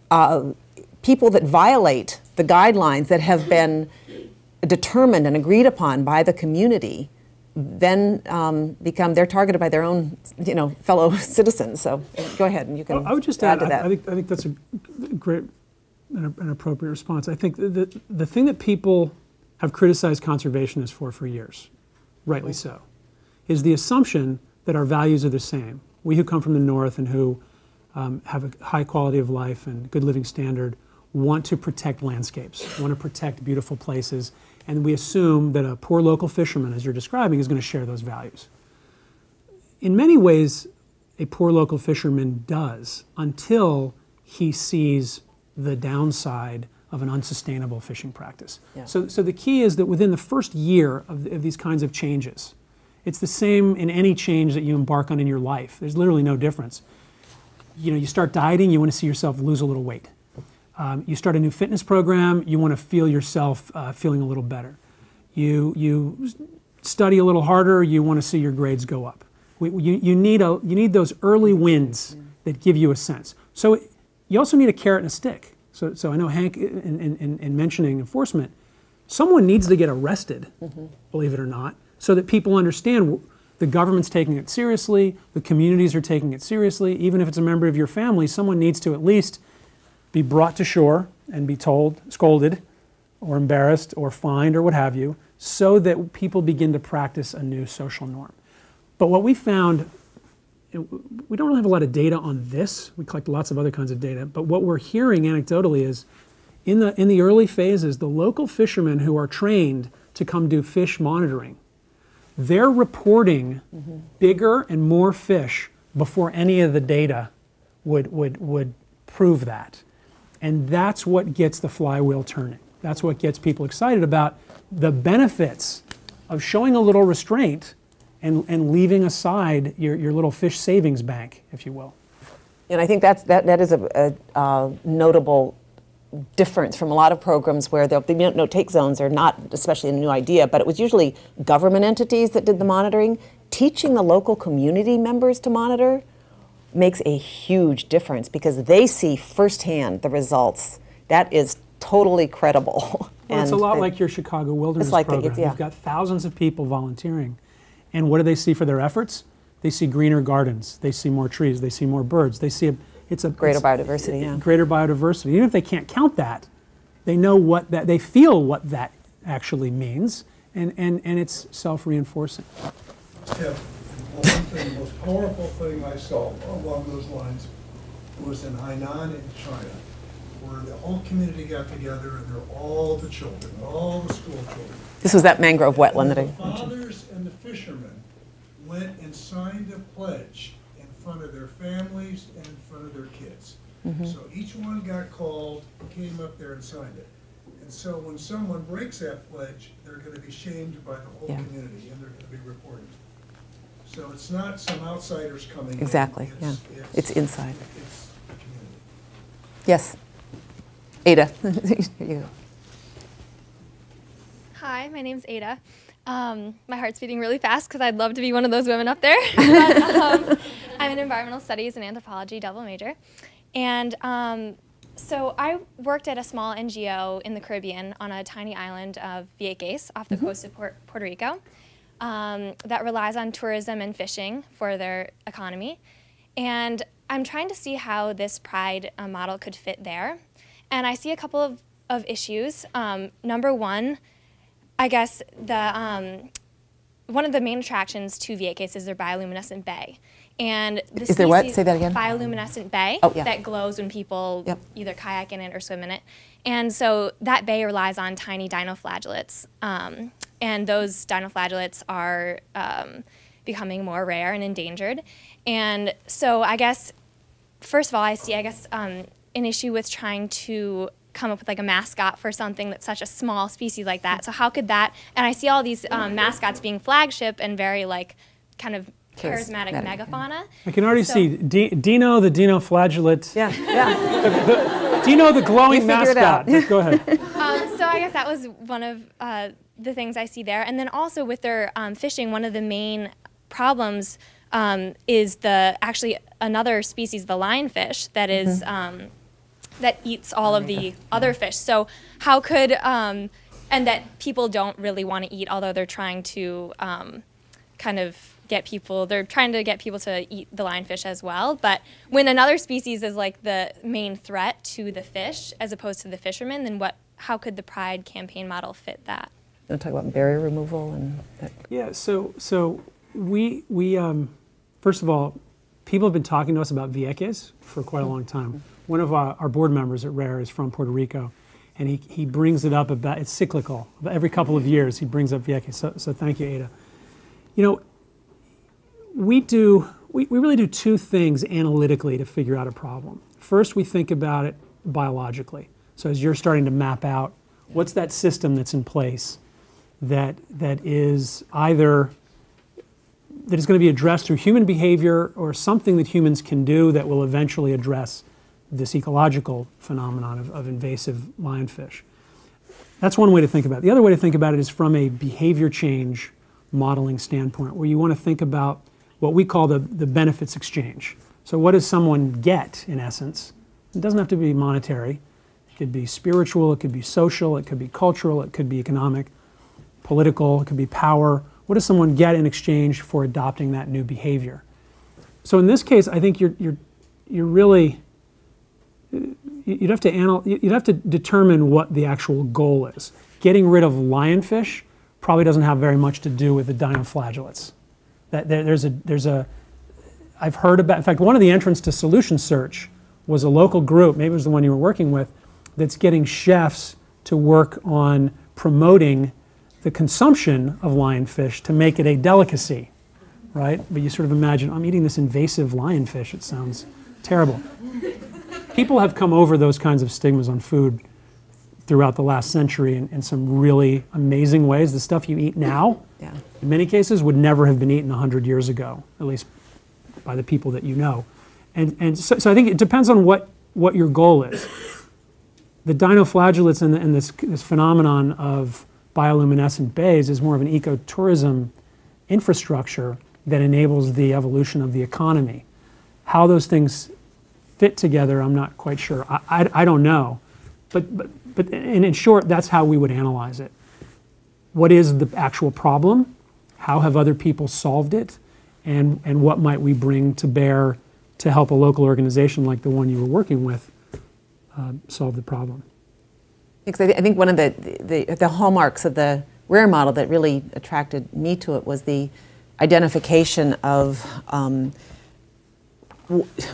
the people that violate the guidelines that have been determined and agreed upon by the community. Then they're targeted by their own, fellow citizens. So go ahead, and you can. I would just add to that. I think that's a great and appropriate response. I think the thing that people have criticized conservationists for years, rightly so, is the assumption that our values are the same. We who come from the north and who have a high quality of life and good living standard want to protect landscapes, want to protect beautiful places. And we assume that a poor local fisherman, as you're describing, is going to share those values. In many ways, a poor local fisherman does, until he sees the downside of an unsustainable fishing practice. Yeah. So the key is that within the first year of these kinds of changes, it's the same in any change that you embark on in your life. There's literally no difference. You start dieting, you want to see yourself lose a little weight. You start a new fitness program, you want to feel yourself feeling a little better. You study a little harder, you want to see your grades go up. You need those early wins that give you a sense. So you also need a carrot and a stick. So I know Hank, in mentioning enforcement, someone needs to get arrested, believe it or not, so that people understand the government's taking it seriously, the communities are taking it seriously. Even if it's a member of your family, someone needs to at least be brought to shore and be told, scolded, or embarrassed, or fined, or what have you, so that people begin to practice a new social norm. But what we found, we don't really have a lot of data on this. We collect lots of other kinds of data. But what we're hearing anecdotally is, in the early phases, the local fishermen who are trained to come do fish monitoring, they're reporting bigger and more fish before any of the data would prove that. And that's what gets the flywheel turning. That's what gets people excited about the benefits of showing a little restraint and leaving aside your little fish savings bank, if you will. And I think that is a notable difference from a lot of programs where the no-take zones are not especially a new idea, but it was usually government entities that did the monitoring. Teaching the local community members to monitor makes a huge difference because they see firsthand the results. That is totally credible. Well, it's a lot like your Chicago Wilderness program. You've got thousands of people volunteering. And what do they see for their efforts? They see greener gardens. They see more trees. They see more birds. They see greater biodiversity. Greater biodiversity. Even if they can't count that, they know they feel what that actually means, and it's self-reinforcing. Yeah, the most powerful thing I saw along those lines was in Hainan in China, where the whole community got together and they're all the children, all the school children. This was that mangrove wetland that I mentioned. The fathers and the fishermen went and signed a pledge in front of their families and in front of their kids. So each one got called, came up there and signed it. And so when someone breaks that pledge, they're going to be shamed by the whole community and they're going to be reported. So it's not some outsiders coming in. Exactly, it's inside. It's the community. Yes. Ada. Here you go. Hi, my name's Ada. My heart's beating really fast because I'd love to be one of those women up there. But, I'm an environmental studies and anthropology double major. And so I worked at a small NGO in the Caribbean on a tiny island of Vieques off the coast of Puerto Rico that relies on tourism and fishing for their economy. And I'm trying to see how this Pride model could fit there. And I see a couple of issues. Number one, I guess one of the main attractions to Vieques is their bioluminescent bay. And the is there what? Say that again. Bioluminescent bay that glows when people either kayak in it or swim in it. And so that bay relies on tiny dinoflagellates. And those dinoflagellates are becoming more rare and endangered. And so I guess, first of all, I see, an issue with trying to come up with like a mascot for something that's such a small species like that. So how could that, and I see all these mascots being flagship and very like kind of charismatic megafauna. I can already see Dino the dinoflagellate. Yeah. Dino the glowing mascot. Go ahead. So I guess that was one of the things I see there. And then also with their fishing, one of the main problems is actually another species, the lionfish, that is that eats all of the other fish. So how could, and that people don't really want to eat, although they're trying to they're trying to get people to eat the lionfish as well. But when another species is like the main threat to the fish as opposed to the fishermen, then how could the Pride campaign model fit that? You want to talk about barrier removal and that? Yeah, so we first of all, people have been talking to us about Vieques for quite a long time. One of our board members at RARE is from Puerto Rico, and he brings it up about, it's cyclical. Every couple of years he brings up Vieques, so thank you, Ada. You know, we really do two things analytically to figure out a problem. First, we think about it biologically. So as you're starting to map out, what's that system that's in place that is either that is going to be addressed through human behavior or something that humans can do that will eventually address this ecological phenomenon of invasive lionfish. That's one way to think about it. The other way to think about it is from a behavior change modeling standpoint, where you want to think about what we call the benefits exchange. So what does someone get, in essence? It doesn't have to be monetary. It could be spiritual, it could be social, it could be cultural, it could be economic, political, it could be power. What does someone get in exchange for adopting that new behavior? So in this case, I think you're really, you'd have to determine what the actual goal is. Getting rid of lionfish probably doesn't have very much to do with the dinoflagellates. I've heard about, in fact, one of the entrants to Solution Search was a local group, maybe it was the one you were working with, that's getting chefs to work on promoting the consumption of lionfish to make it a delicacy, right? But you sort of imagine, I'm eating this invasive lionfish, it sounds terrible. People have come over those kinds of stigmas on food throughout the last century in some really amazing ways. The stuff you eat now, in many cases, would never have been eaten 100 years ago, at least by the people that you know. And so I think it depends on what your goal is. The dinoflagellates and this phenomenon of bioluminescent bays is more of an ecotourism infrastructure that enables the evolution of the economy. How those things fit together, I'm not quite sure. I don't know. But in short, that's how we would analyze it. What is the actual problem? How have other people solved it? And what might we bring to bear to help a local organization like the one you were working with solve the problem? Because I think one of the hallmarks of the RARE model that really attracted me to it was the identification of,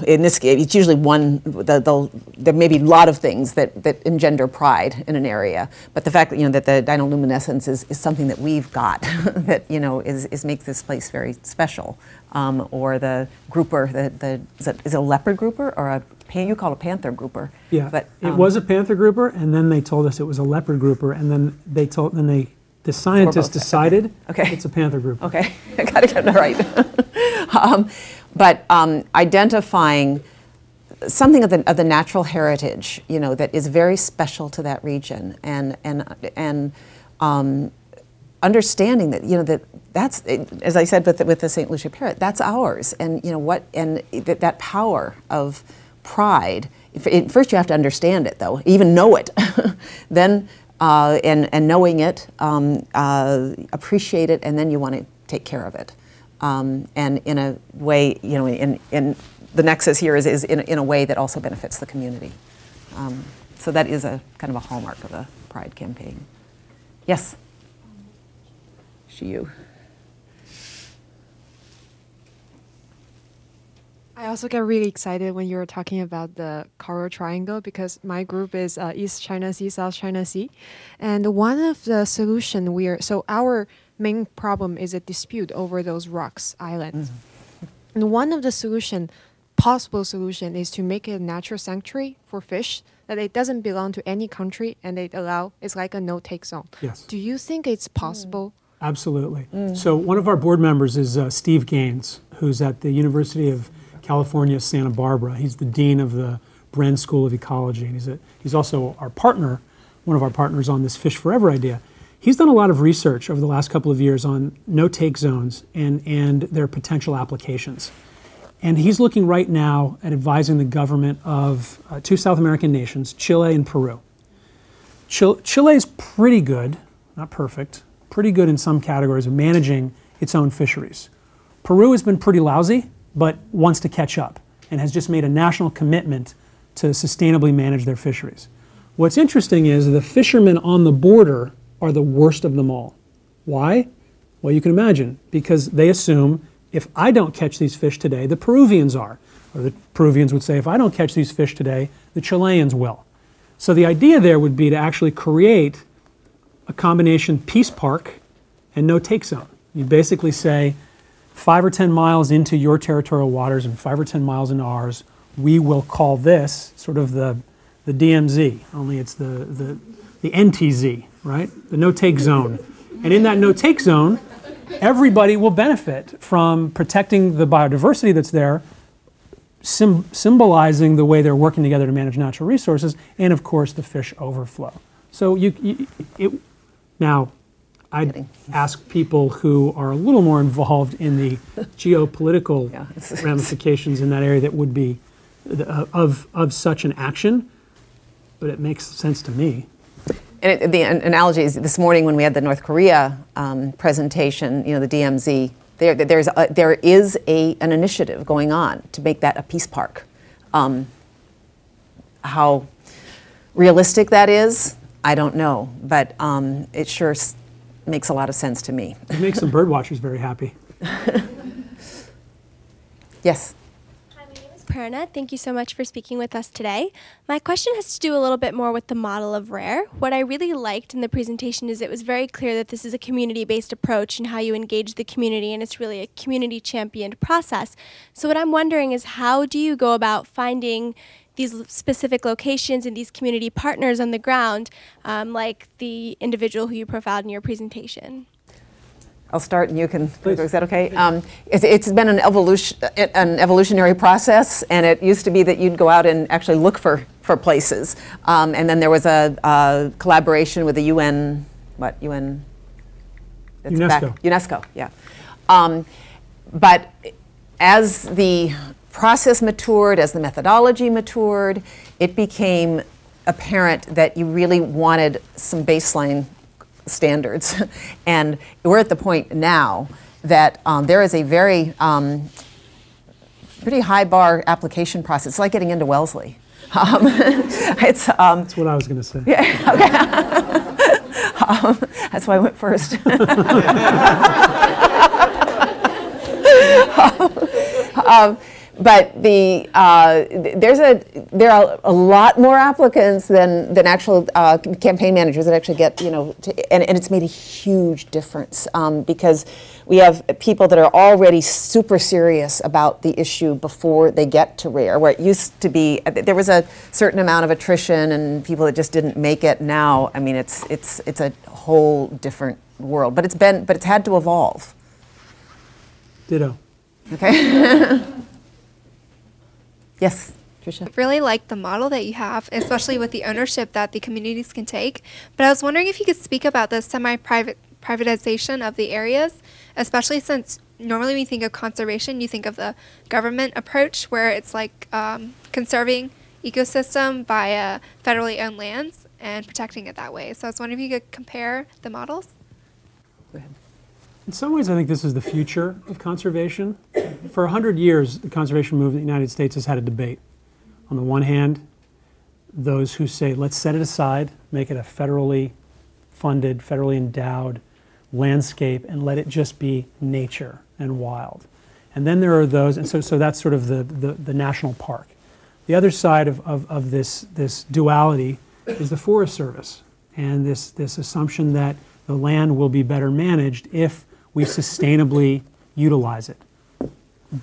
in this case, it's usually one, there may be a lot of things that engender pride in an area, but the fact that, that the dinoluminescence is something that we've got that, makes this place very special. Or the grouper, is it a leopard grouper or you call it a panther grouper? Yeah, but, it was a panther grouper, and then they told us it was a leopard grouper, and then the scientists decided it's a panther grouper. Okay, I got to get it right. But identifying something of the natural heritage, that is very special to that region, and understanding that that's, as I said with the St. Lucia parrot, that's ours, and that power of pride. First, you have to understand it, though, even know it, then and knowing it, appreciate it, and then you want to take care of it. And in a way, in the nexus here is in a way that also benefits the community. So that is a kind of a hallmark of the Pride campaign. Yes? You. I also get really excited when you were talking about the Coral Triangle, because my group is East China Sea, South China Sea. And one of the solutions so our main problem is a dispute over those rocks, islands. And one of the possible solution is to make it a natural sanctuary for fish, that it doesn't belong to any country, and it's like a no-take zone. Yes. Do you think it's possible? Absolutely. So one of our board members is Steve Gaines, who's at the University of California, Santa Barbara. He's the dean of the Bren School of Ecology, and he's also our partner, one of our partners on this Fish Forever idea. He's done a lot of research over the last couple of years on no-take zones and their potential applications. And he's looking right now at advising the government of two South American nations, Chile and Peru. Chile is pretty good, not perfect, pretty good in some categories of managing its own fisheries. Peru has been pretty lousy, but wants to catch up and has just made a national commitment to sustainably manage their fisheries. What's interesting is the fishermen on the border are the worst of them all. Why? Well, you can imagine, because they assume if I don't catch these fish today, the Peruvians are. Or the Peruvians would say, if I don't catch these fish today, the Chileans will. So the idea there would be to actually create a combination peace park and no-take zone. You basically say, 5 or 10 miles into your territorial waters and 5 or 10 miles into ours, we will call this sort of the DMZ, only it's the NTZ, right? The no-take zone. And in that no-take zone, everybody will benefit from protecting the biodiversity that's there, symbolizing the way they're working together to manage natural resources, and of course the fish overflow. So now, I'd ask people who are a little more involved in the geopolitical ramifications in that area that would be of such an action, but it makes sense to me. And the analogy is this morning when we had the North Korea presentation, you know, the DMZ, there is an initiative going on to make that a peace park. How realistic that is, I don't know, but it sure makes a lot of sense to me. It makes some bird watchers very happy. Yes. Hi, my name is Prerna. Thank you so much for speaking with us today. My question has to do a little bit more with the model of RARE. What I really liked in the presentation is it was very clear that this is a community-based approach and how you engage the community, and it's really a community-championed process. So what I'm wondering is, how do you go about finding these specific locations and these community partners on the ground, like the individual who you profiled in your presentation? I'll start and you can, is that okay? It's been an evolutionary process, and it used to be that you'd go out and actually look for places. And then there was a collaboration with the UN, UNESCO. UNESCO, yeah. But as the process matured, as the methodology matured, it became apparent that you really wanted some baseline standards. And we're at the point now that there is a very pretty high bar application process. It's like getting into Wellesley. That's what I was going to say. Yeah, okay. That's why I went first. But there are a lot more applicants than actual campaign managers that actually get, you know, and it's made a huge difference because we have people that are already super serious about the issue before they get to RARE, where it used to be there was a certain amount of attrition and people that just didn't make it. Now, I mean, it's a whole different world, but it's had to evolve. Ditto. Okay. Yes, Tricia. I really like the model that you have, especially with the ownership that the communities can take. But I was wondering if you could speak about the privatization of the areas, especially since normally when you think of conservation, you think of the government approach where it's like conserving ecosystem via federally owned lands and protecting it that way. So I was wondering if you could compare the models. Go ahead. In some ways, I think this is the future of conservation. For 100 years, the conservation movement in the United States has had a debate. On the one hand, those who say, let's set it aside, make it a federally funded, federally endowed landscape, and let it just be nature and wild. And then there are those, and so that's sort of the national park. The other side of this duality is the Forest Service, and this assumption that the land will be better managed if we sustainably utilize it.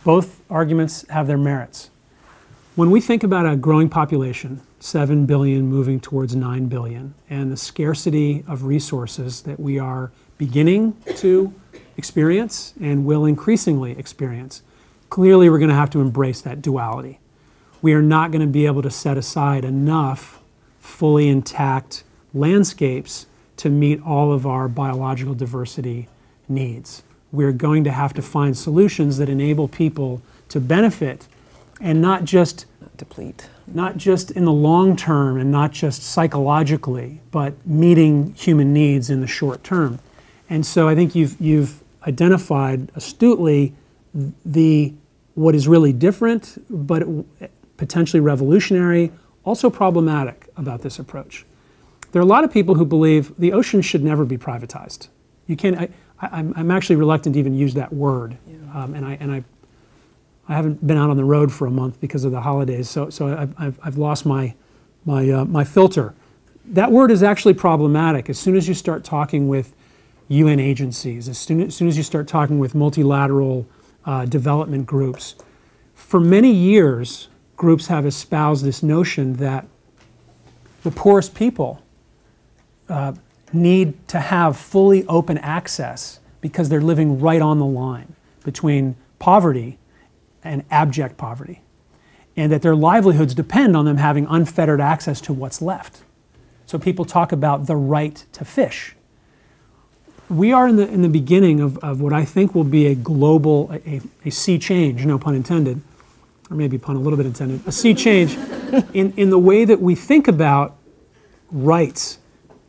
Both arguments have their merits. When we think about a growing population, 7 billion moving towards 9 billion, and the scarcity of resources that we are beginning to experience and will increasingly experience, clearly we're going to have to embrace that duality. We are not going to be able to set aside enough fully intact landscapes to meet all of our biological diversity needs. We're going to have to find solutions that enable people to benefit and not just deplete. Not just in the long term and not just psychologically, but meeting human needs in the short term. And so I think you've identified astutely what is really different, but potentially revolutionary, also problematic about this approach. There are a lot of people who believe the ocean should never be privatized. You can't. I'm actually reluctant to even use that word, and I haven't been out on the road for a month because of the holidays, so I've lost my filter. That word is actually problematic. As soon as you start talking with UN agencies, as soon as you start talking with multilateral development groups, for many years, groups have espoused this notion that the poorest people need to have fully open access because they're living right on the line between poverty and abject poverty, and that their livelihoods depend on them having unfettered access to what's left. So people talk about the right to fish. we are in the beginning of what I think will be a global, a sea change, no pun intended, or maybe pun a little bit intended, a sea change in the way that we think about rights.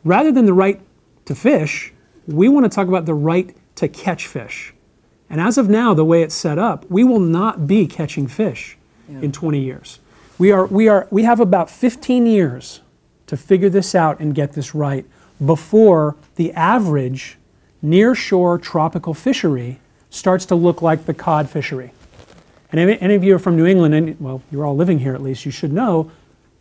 Rather than the right to fish, we want to talk about the right to catch fish. And as of now, the way it's set up, we will not be catching fish in 20 years. We have about 15 years to figure this out and get this right before the average near-shore tropical fishery starts to look like the cod fishery. And if any of you are from New England, and well, you're all living here at least, you should know,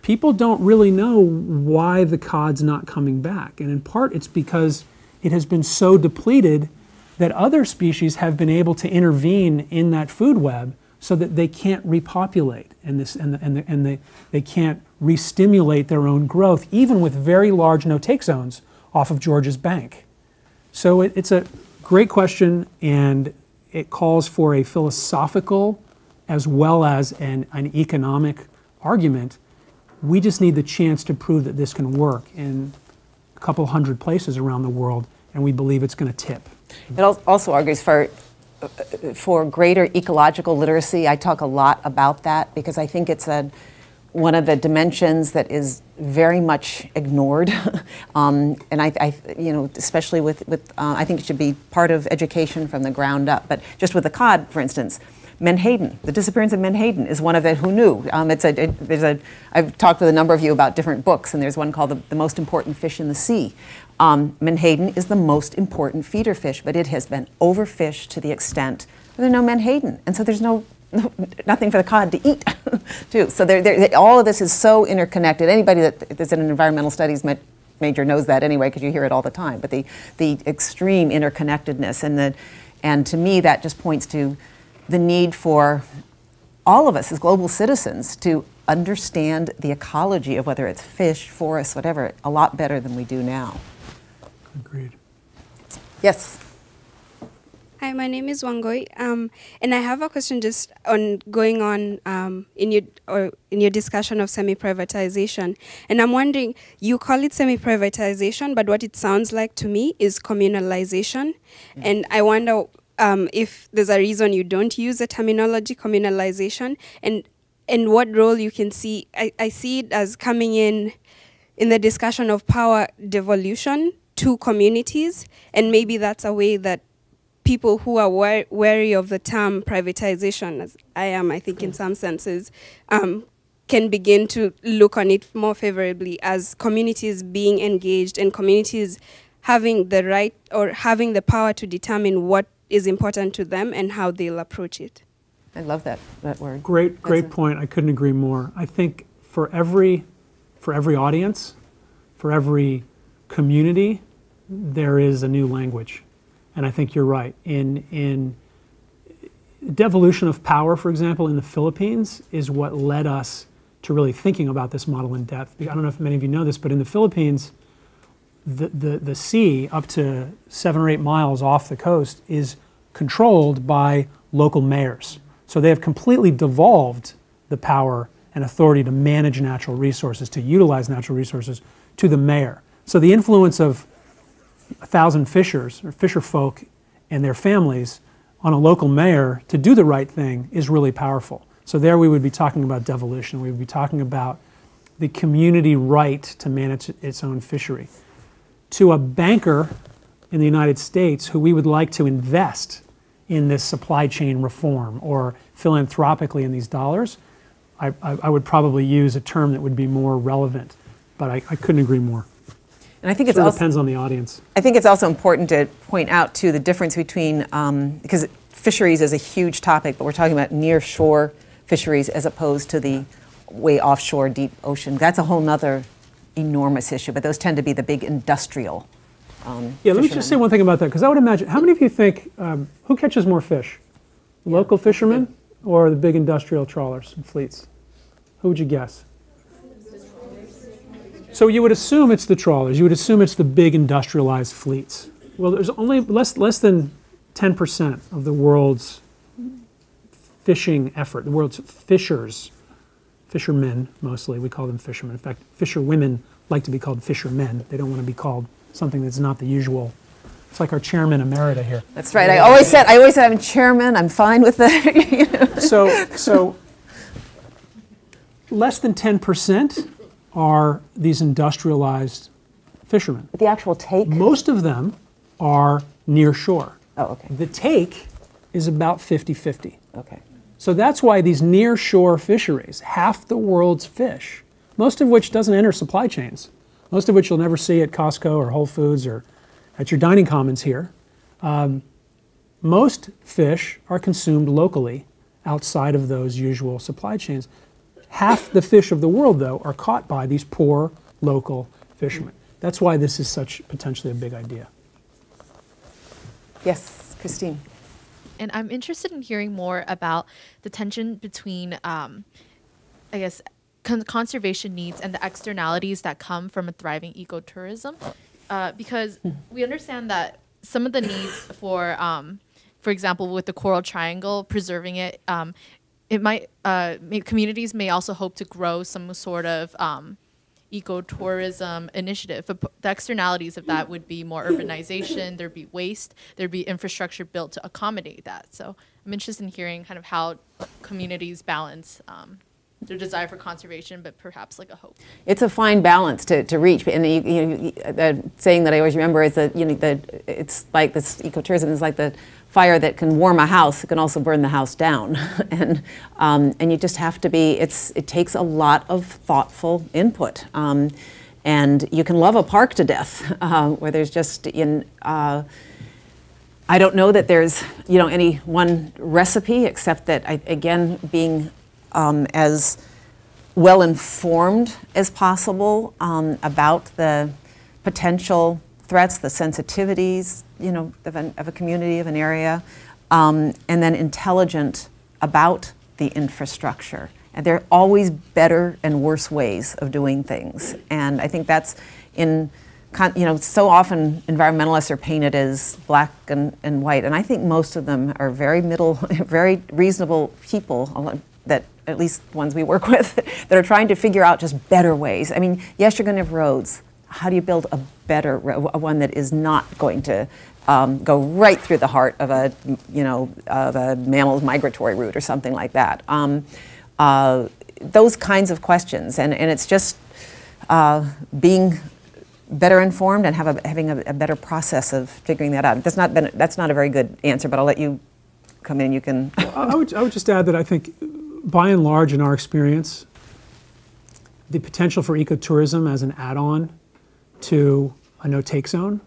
people don't really know why the cod's not coming back. And in part, it's because it has been so depleted that other species have been able to intervene in that food web so that they can't repopulate and they can't re-stimulate their own growth, even with very large no-take zones off of Georgia's bank. So it's a great question, and it calls for a philosophical as well as an economic argument. We just need the chance to prove that this can work in a couple hundred places around the world, and we believe it's going to tip. It also argues for greater ecological literacy. I talk a lot about that because I think it's one of the dimensions that is very much ignored, and especially with I think it should be part of education from the ground up. But just with the cod, for instance, menhaden, the disappearance of menhaden is one of it. Who knew? I've talked with a number of you about different books, and there's one called The Most Important Fish in the Sea. Menhaden is the most important feeder fish, but it has been overfished to the extent that there are no menhaden, and so there's nothing for the cod to eat, too. So all of this is so interconnected. Anybody that's in an environmental studies major knows that anyway, because you hear it all the time. But the extreme interconnectedness, and to me that just points to the need for all of us as global citizens to understand the ecology of whether it's fish, forests, whatever, a lot better than we do now. Agreed. Yes. Hi, my name is Wangoi, and I have a question just on going on in your discussion of semi-privatization. And I'm wondering, you call it semi-privatization, but what it sounds like to me is communalization. Mm-hmm. And I wonder if there's a reason you don't use the terminology communalization, and what role you can see. I see it as coming in the discussion of power devolution to communities, and maybe that's a way that people who are wary of the term privatization, as I am, I think in some senses, can begin to look on it more favorably as communities being engaged and communities having the right or having the power to determine what is important to them and how they'll approach it. I love that word. Great point. I couldn't agree more. I think for every audience, for every community, there is a new language. And I think you're right. In devolution of power, for example, in the Philippines is what led us to really thinking about this model in depth. I don't know if many of you know this, but in the Philippines, the sea up to 7 or 8 miles off the coast is controlled by local mayors. So they have completely devolved the power and authority to manage natural resources, to utilize natural resources, to the mayor. So the influence of 1,000 fishers or fisher folk and their families on a local mayor to do the right thing is really powerful. So there we would be talking about devolution. We would be talking about the community right to manage its own fishery. To a banker in the United States who we would like to invest in this supply chain reform or philanthropically in these dollars, I would probably use a term that would be more relevant, but I couldn't agree more. And I think it depends on the audience. I think it's also important to point out, too, the difference between, because fisheries is a huge topic, but we're talking about near-shore fisheries as opposed to the way offshore, deep ocean. That's a whole nother enormous issue, but those tend to be the big industrial let me just say one thing about that, because I would imagine, how many of you think, who catches more fish? Local fishermen or the big industrial trawlers and fleets? Who would you guess? So you would assume it's the trawlers. You would assume it's the big industrialized fleets. Well, there's only less than 10% of the world's fishing effort, the world's fishermen mostly, we call them fishermen. In fact, fisherwomen like to be called fishermen. They don't want to be called something that's not the usual It's like our chairman emerita here. That's right. I always said I'm chairman. I'm fine with that. So less than 10% are these industrialized fishermen. The actual take? Most of them are near shore. Oh, okay. The take is about 50-50. Okay. So that's why these near shore fisheries, half the world's fish, most of which doesn't enter supply chains, most of which you'll never see at Costco or Whole Foods or at your dining commons here, most fish are consumed locally outside of those usual supply chains. Half the fish of the world, though, are caught by these poor local fishermen. That's why this is such potentially a big idea. Yes, Christine. And I'm interested in hearing more about the tension between, I guess, conservation needs and the externalities that come from a thriving ecotourism. Because we understand that some of the needs for example, with the Coral Triangle, preserving it, it might, communities may also hope to grow some sort of ecotourism initiative. But the externalities of that would be more urbanization, there'd be waste, there'd be infrastructure built to accommodate that. So I'm interested in hearing kind of how communities balance their desire for conservation, but perhaps like a hope. It's a fine balance to reach, and the saying that I always remember is that it's like this ecotourism is like the fire that can warm a house. It can also burn the house down, and you just have to be. It takes a lot of thoughtful input, and you can love a park to death where there's just I don't know that there's any one recipe, except that again being as well informed as possible about the potential threats, the sensitivities, of a community, of an area, and then intelligent about the infrastructure. And there are always better and worse ways of doing things. And I think that's so often environmentalists are painted as black and white, and I think most of them are very very reasonable people that, at least ones we work with, that are trying to figure out just better ways. I mean, yes, you're going to have roads. How do you build a better one that is not going to go right through the heart of a mammal's migratory route or something like that? Those kinds of questions, and it's just being better informed and having a better process of figuring that out. That's not a very good answer, but I'll let you come in. You can. I would just add that I think, by and large, in our experience, the potential for ecotourism as an add-on to a no-take zone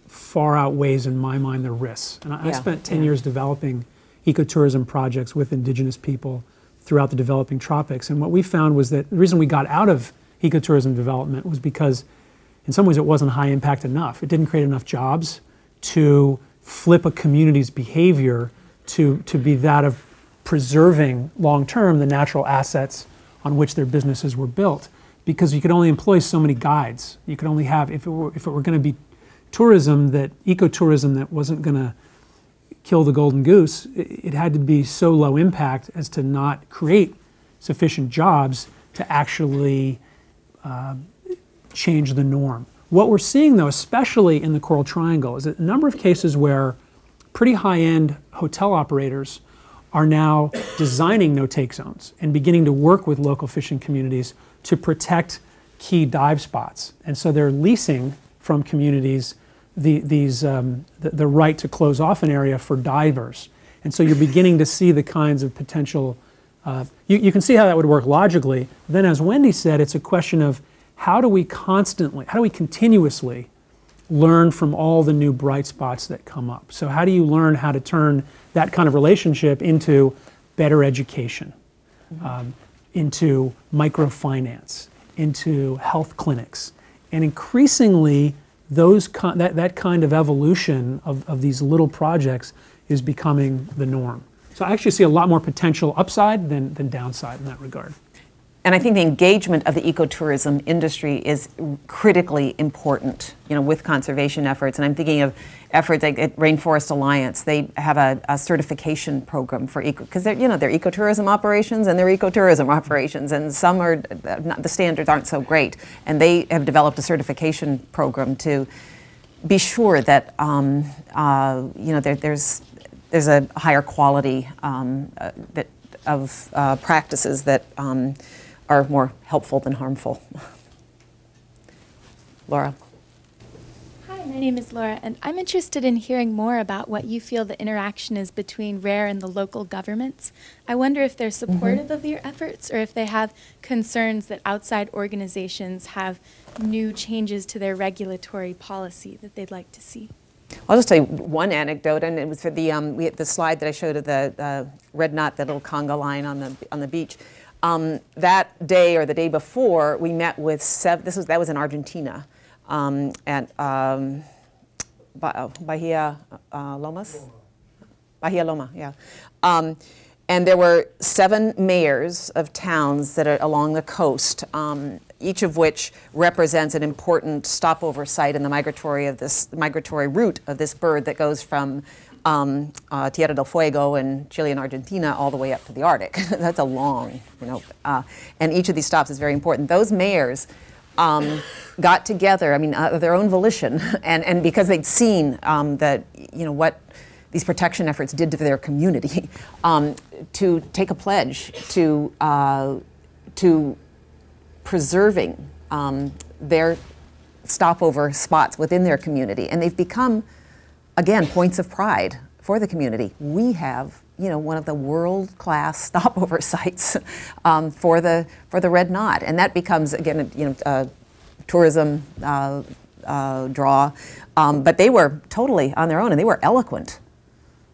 far outweighs, in my mind, the risks. And I spent 10 years developing ecotourism projects with indigenous people throughout the developing tropics. And what we found was that the reason we got out of ecotourism development was because, in some ways, it wasn't high impact enough. It didn't create enough jobs to flip a community's behavior to be that of preserving long-term the natural assets on which their businesses were built, because you could only employ so many guides. You could only have, if it were going to be tourism, ecotourism that wasn't going to kill the golden goose, it had to be so low impact as to not create sufficient jobs to actually change the norm. What we're seeing, though, especially in the Coral Triangle, is a number of cases where pretty high-end hotel operators are now designing no-take zones and beginning to work with local fishing communities to protect key dive spots. And so they're leasing from communities the right to close off an area for divers. And so you're beginning to see the kinds of potential, you can see how that would work logically. Then, as Wendy said, it's a question of how do we continuously learn from all the new bright spots that come up? So how do you learn how to turn that kind of relationship into better education, into microfinance, into health clinics? And increasingly, that kind of evolution of these little projects is becoming the norm. So I actually see a lot more potential upside than downside in that regard. And I think the engagement of the ecotourism industry is critically important, with conservation efforts. And I'm thinking of efforts like at Rainforest Alliance. They have a certification program for because they're ecotourism operations and they're ecotourism operations, and some are the standards aren't so great. And they have developed a certification program to be sure that there's a higher quality of practices that are more helpful than harmful. Laura. Hi, my name is Laura, and I'm interested in hearing more about what you feel the interaction is between RARE and the local governments. I wonder if they're supportive of your efforts or if they have concerns that outside organizations have new changes to their regulatory policy that they'd like to see. I'll just tell you one anecdote, and it was for the slide that I showed of the red knot, the little conga line on the beach. That day or the day before, we met with that was in Argentina, at Bahia Loma, yeah. And there were 7 mayors of towns that are along the coast, each of which represents an important stopover site in the migratory route of this bird that goes from Tierra del Fuego in Chile and Argentina all the way up to the Arctic. That's a long, and each of these stops is very important. Those mayors got together, of their own volition, and because they'd seen what these protection efforts did to their community, to take a pledge to preserving their stopover spots within their community, and they've become, again, points of pride for the community. We have, one of the world-class stopover sites for the red knot, and that becomes, again, a tourism draw. But they were totally on their own, and they were eloquent.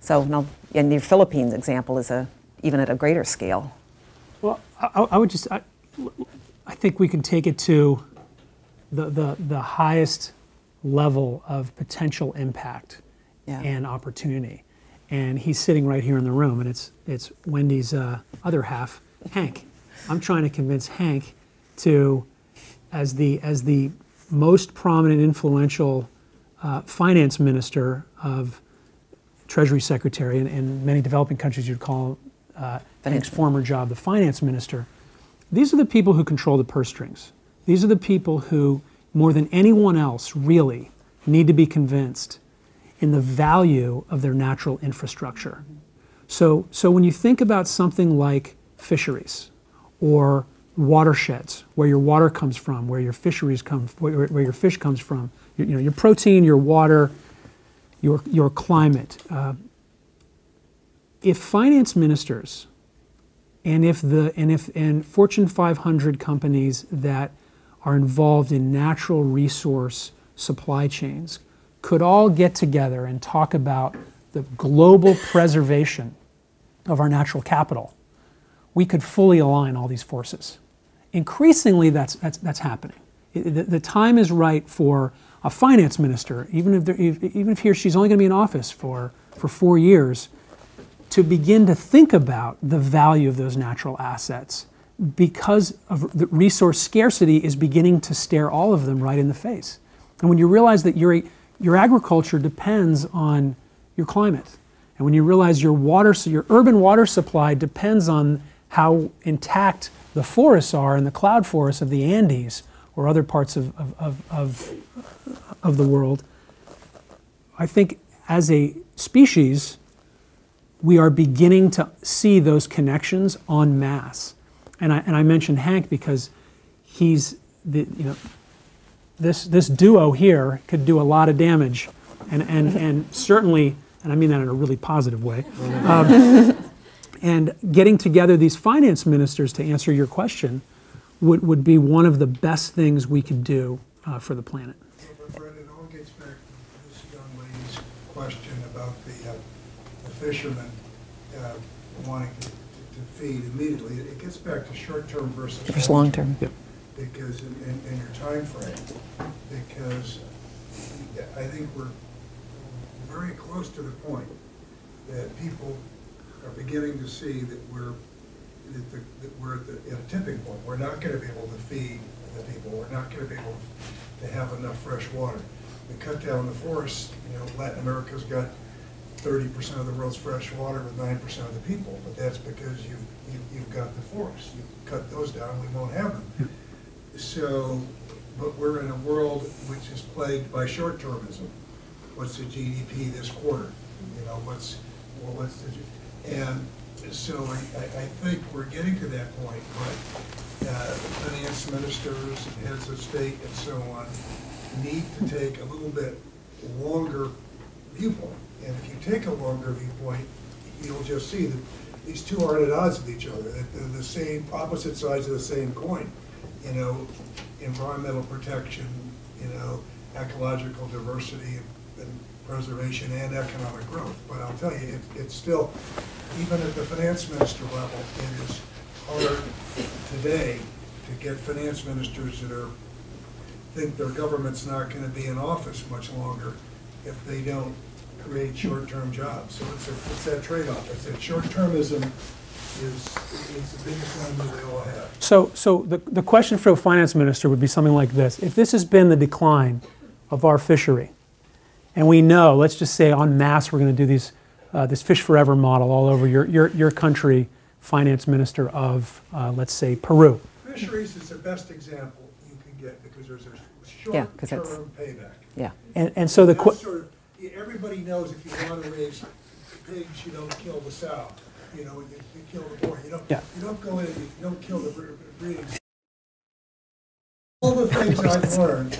So, and the Philippines example is even at a greater scale. Well, I think we can take it to the highest level of potential impact and opportunity. And he's sitting right here in the room, and it's Wendy's other half, Hank. I'm trying to convince Hank to, as the most prominent, influential finance minister of Treasury Secretary, in many developing countries you'd call Hank's former job the finance minister. These are the people who control the purse strings. These are the people who, more than anyone else, really need to be convinced in the value of their natural infrastructure. So when you think about something like fisheries or watersheds, where your water comes from, where your fisheries come, where your fish comes from, your protein, your water, your climate. If finance ministers and Fortune 500 companies that are involved in natural resource supply chains could all get together and talk about the global preservation of our natural capital, we could fully align all these forces. Increasingly, that's happening. The time is right for a finance minister, even if he or she's only going to be in office for 4 years, to begin to think about the value of those natural assets, because of the resource scarcity is beginning to stare all of them right in the face. And when you realize that your agriculture depends on your climate, and when you realize your urban water supply depends on how intact the forests are in the cloud forests of the Andes or other parts of the world, I think as a species, we are beginning to see those connections en masse. And I mentioned Hank because he's this duo here could do a lot of damage, and certainly, and I mean that in a really positive way. And getting together these finance ministers to answer your question would be one of the best things we could do for the planet. But Brenda, it all gets back to this young lady's question about the fishermen wanting to feed immediately. It gets back to short-term versus long-term. Yep. Because in your time frame, because I think we're very close to the point that people are beginning to see that we're at a tipping point. We're not going to be able to feed the people. We're not going to be able to have enough fresh water. We cut down the forests. Latin America's got 30% of the world's fresh water with 9% of the people, but that's because you've got the forests. You cut those down, we won't have them. So, but we're in a world which is plagued by short-termism. what's the GDP this quarter? You know, and so I think we're getting to that point, but finance ministers and heads of state and so on need to take a little bit longer viewpoint. And if you take a longer viewpoint, you'll just see that these two aren't at odds with each other, that they're the same, opposite sides of the same coin. You know, environmental protection, you know, ecological diversity and preservation and economic growth. But I'll tell you, it's still, even at the finance minister level, it is hard today to get finance ministers that think their government's not going to be in office much longer if they don't create short-term jobs. So it's that trade-off. It's that short-termism is the biggest one that they all have. So the question for a finance minister would be something like this. If this has been the decline of our fishery, and we know, let's just say en masse, we're going to do these, this Fish Forever model all over your country, finance minister of, let's say, Peru. Fisheries is the best example you can get because there's a short-term payback. Yeah. And so the everybody knows if you want to raise pigs, you don't kill the sow. You know, you kill the boar. You don't go in and you don't kill the breeding. All the things I've learned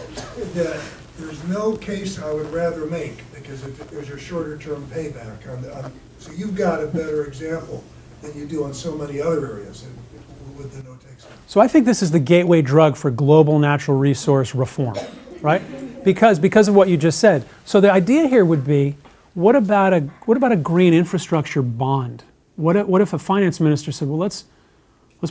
that there's no case I would rather make because there's a shorter term payback. So you've got a better example than you do on so many other areas with the no-take stance. So I think this is the gateway drug for global natural resource reform, right? Because of what you just said. So the idea here would be, what about a green infrastructure bond? What if a finance minister said, well, let's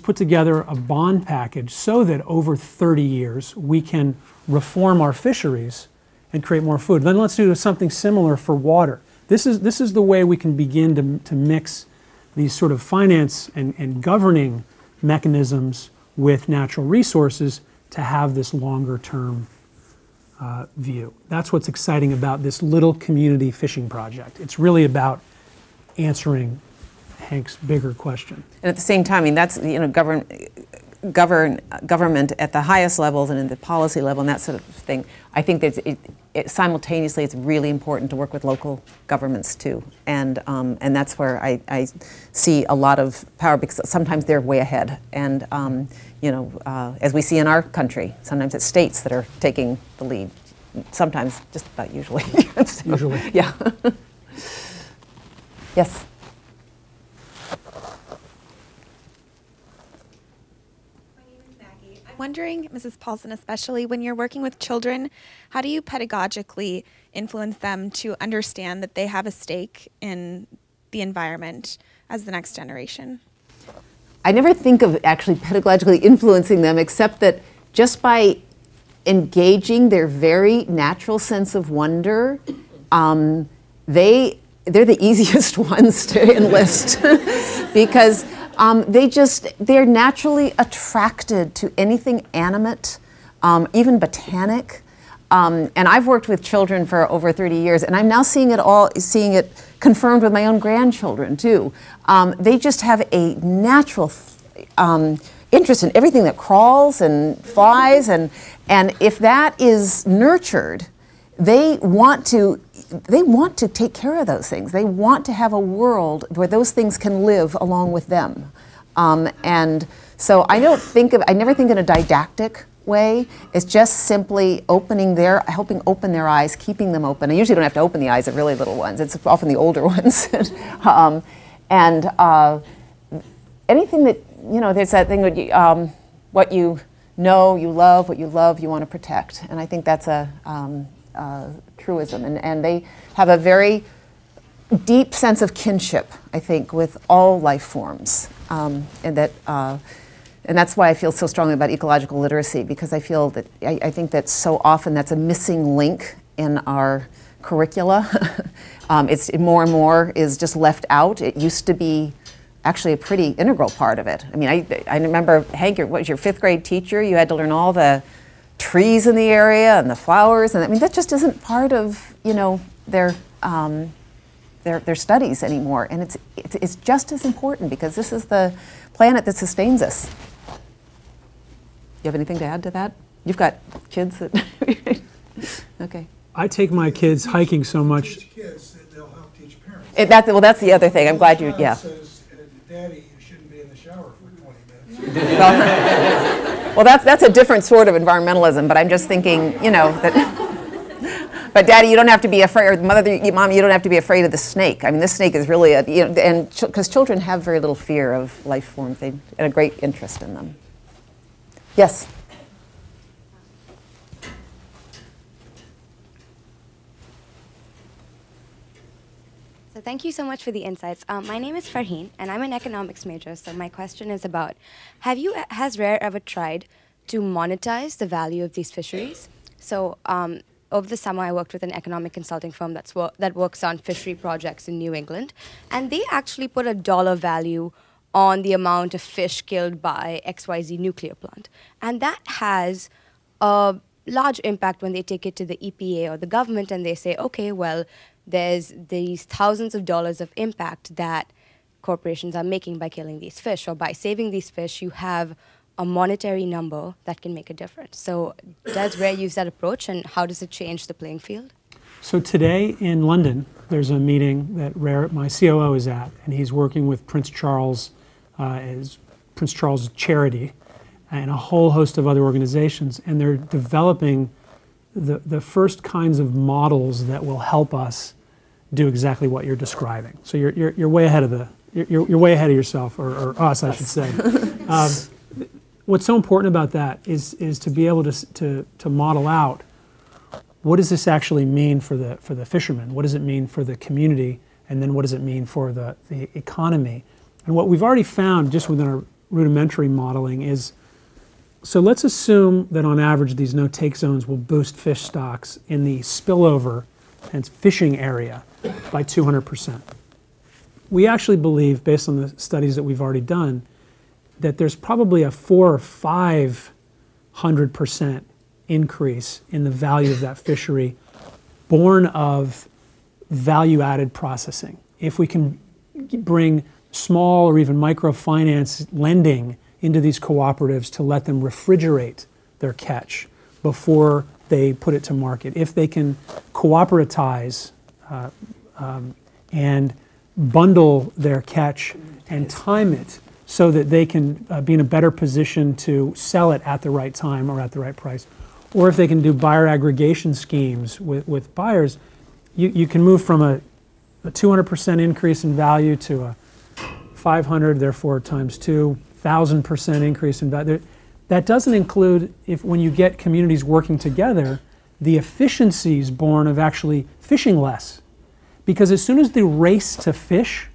put together a bond package so that over 30 years we can reform our fisheries and create more food. Then let's do something similar for water. This is the way we can begin to mix these sort of finance and governing mechanisms with natural resources to have this longer term view. That's what's exciting about this little community fishing project. It's really about answering Hank's bigger question. And at the same time, I mean, that's, you know, government at the highest levels and in the policy level and that sort of thing. I think that simultaneously it's really important to work with local governments too. And that's where I see a lot of power because sometimes they're way ahead. And, you know, as we see in our country, sometimes it's states that are taking the lead. Sometimes, just about usually. So, usually. Yeah. Yes. Wondering, Mrs. Paulson especially, when you're working with children, how do you pedagogically influence them to understand that they have a stake in the environment as the next generation? I never think of actually pedagogically influencing them, except that just by engaging their very natural sense of wonder, they're the easiest ones to enlist because they're naturally attracted to anything animate, even botanic. And I've worked with children for over 30 years, and I'm now seeing it confirmed with my own grandchildren too. They just have a natural interest in everything that crawls and flies, and if that is nurtured, they want to take care of those things. They want to have a world where those things can live along with them. And so I never think in a didactic way. It's just simply helping open their eyes, keeping them open. I usually don't have to open the eyes of really little ones. It's often the older ones. Anything that, you know, there's that thing that what you know, you love, what you love, you want to protect. And I think that's a truism. And they have a very deep sense of kinship, I think, with all life forms. And that's why I feel so strongly about ecological literacy, because I feel that I think that so often that's a missing link in our curricula. It's more and more is just left out. It used to be actually a pretty integral part of it. I mean, I remember, Hank, what was your 5th grade teacher? You had to learn all the trees in the area and the flowers, and I mean that just isn't part of, you know, their studies anymore. And it's just as important because this is the planet that sustains us. You have anything to add to that? You've got kids that. Okay. I take my kids hiking so much. Teach kids, that they'll help teach parents. That's the other thing. I'm glad you, yeah. Says, Daddy, you shouldn't be in the shower for 20 minutes. Well, that's a different sort of environmentalism, but I'm just thinking, you know, that. But Daddy, you don't have to be afraid, or Mom, you don't have to be afraid of the snake. I mean, this snake is really and because children have very little fear of life forms, and a great interest in them. Yes. So thank you so much for the insights. My name is Farheen, and I'm an economics major. So my question is about, has RARE ever tried to monetize the value of these fisheries? So over the summer, I worked with an economic consulting firm that works on fishery projects in New England, and they actually put a dollar value on the amount of fish killed by XYZ nuclear plant. And that has a large impact when they take it to the EPA or the government and they say, okay, well, there's these thousands of dollars of impact that corporations are making by killing these fish, or by saving these fish, you have a monetary number that can make a difference. So does RARE use that approach, and how does it change the playing field? So today in London, there's a meeting that RARE, my COO, is at, and he's working with Prince Charles Charity and a whole host of other organizations, and they're developing the first kinds of models that will help us do exactly what you're describing. So you're way ahead of you're way ahead of yourself, or us, I should say. What's so important about that is to be able to model out, what does this actually mean for the fishermen? What does it mean for the community? And then what does it mean for the economy? And what we've already found just within our rudimentary modeling is, so let's assume that on average these no-take zones will boost fish stocks in the spillover and fishing area by 200%. We actually believe, based on the studies that we've already done, that there's probably a 400 or 500% increase in the value of that fishery born of value-added processing. If we can bring small or even microfinance lending into these cooperatives to let them refrigerate their catch before they put it to market, if they can cooperatize and bundle their catch and time it so that they can be in a better position to sell it at the right time or at the right price. Or if they can do buyer aggregation schemes with buyers, you can move from a 200% increase in value to a 500, therefore times 2,000% increase in value. That doesn't include, when you get communities working together, the efficiencies born of actually fishing less. Because as soon as the race to fish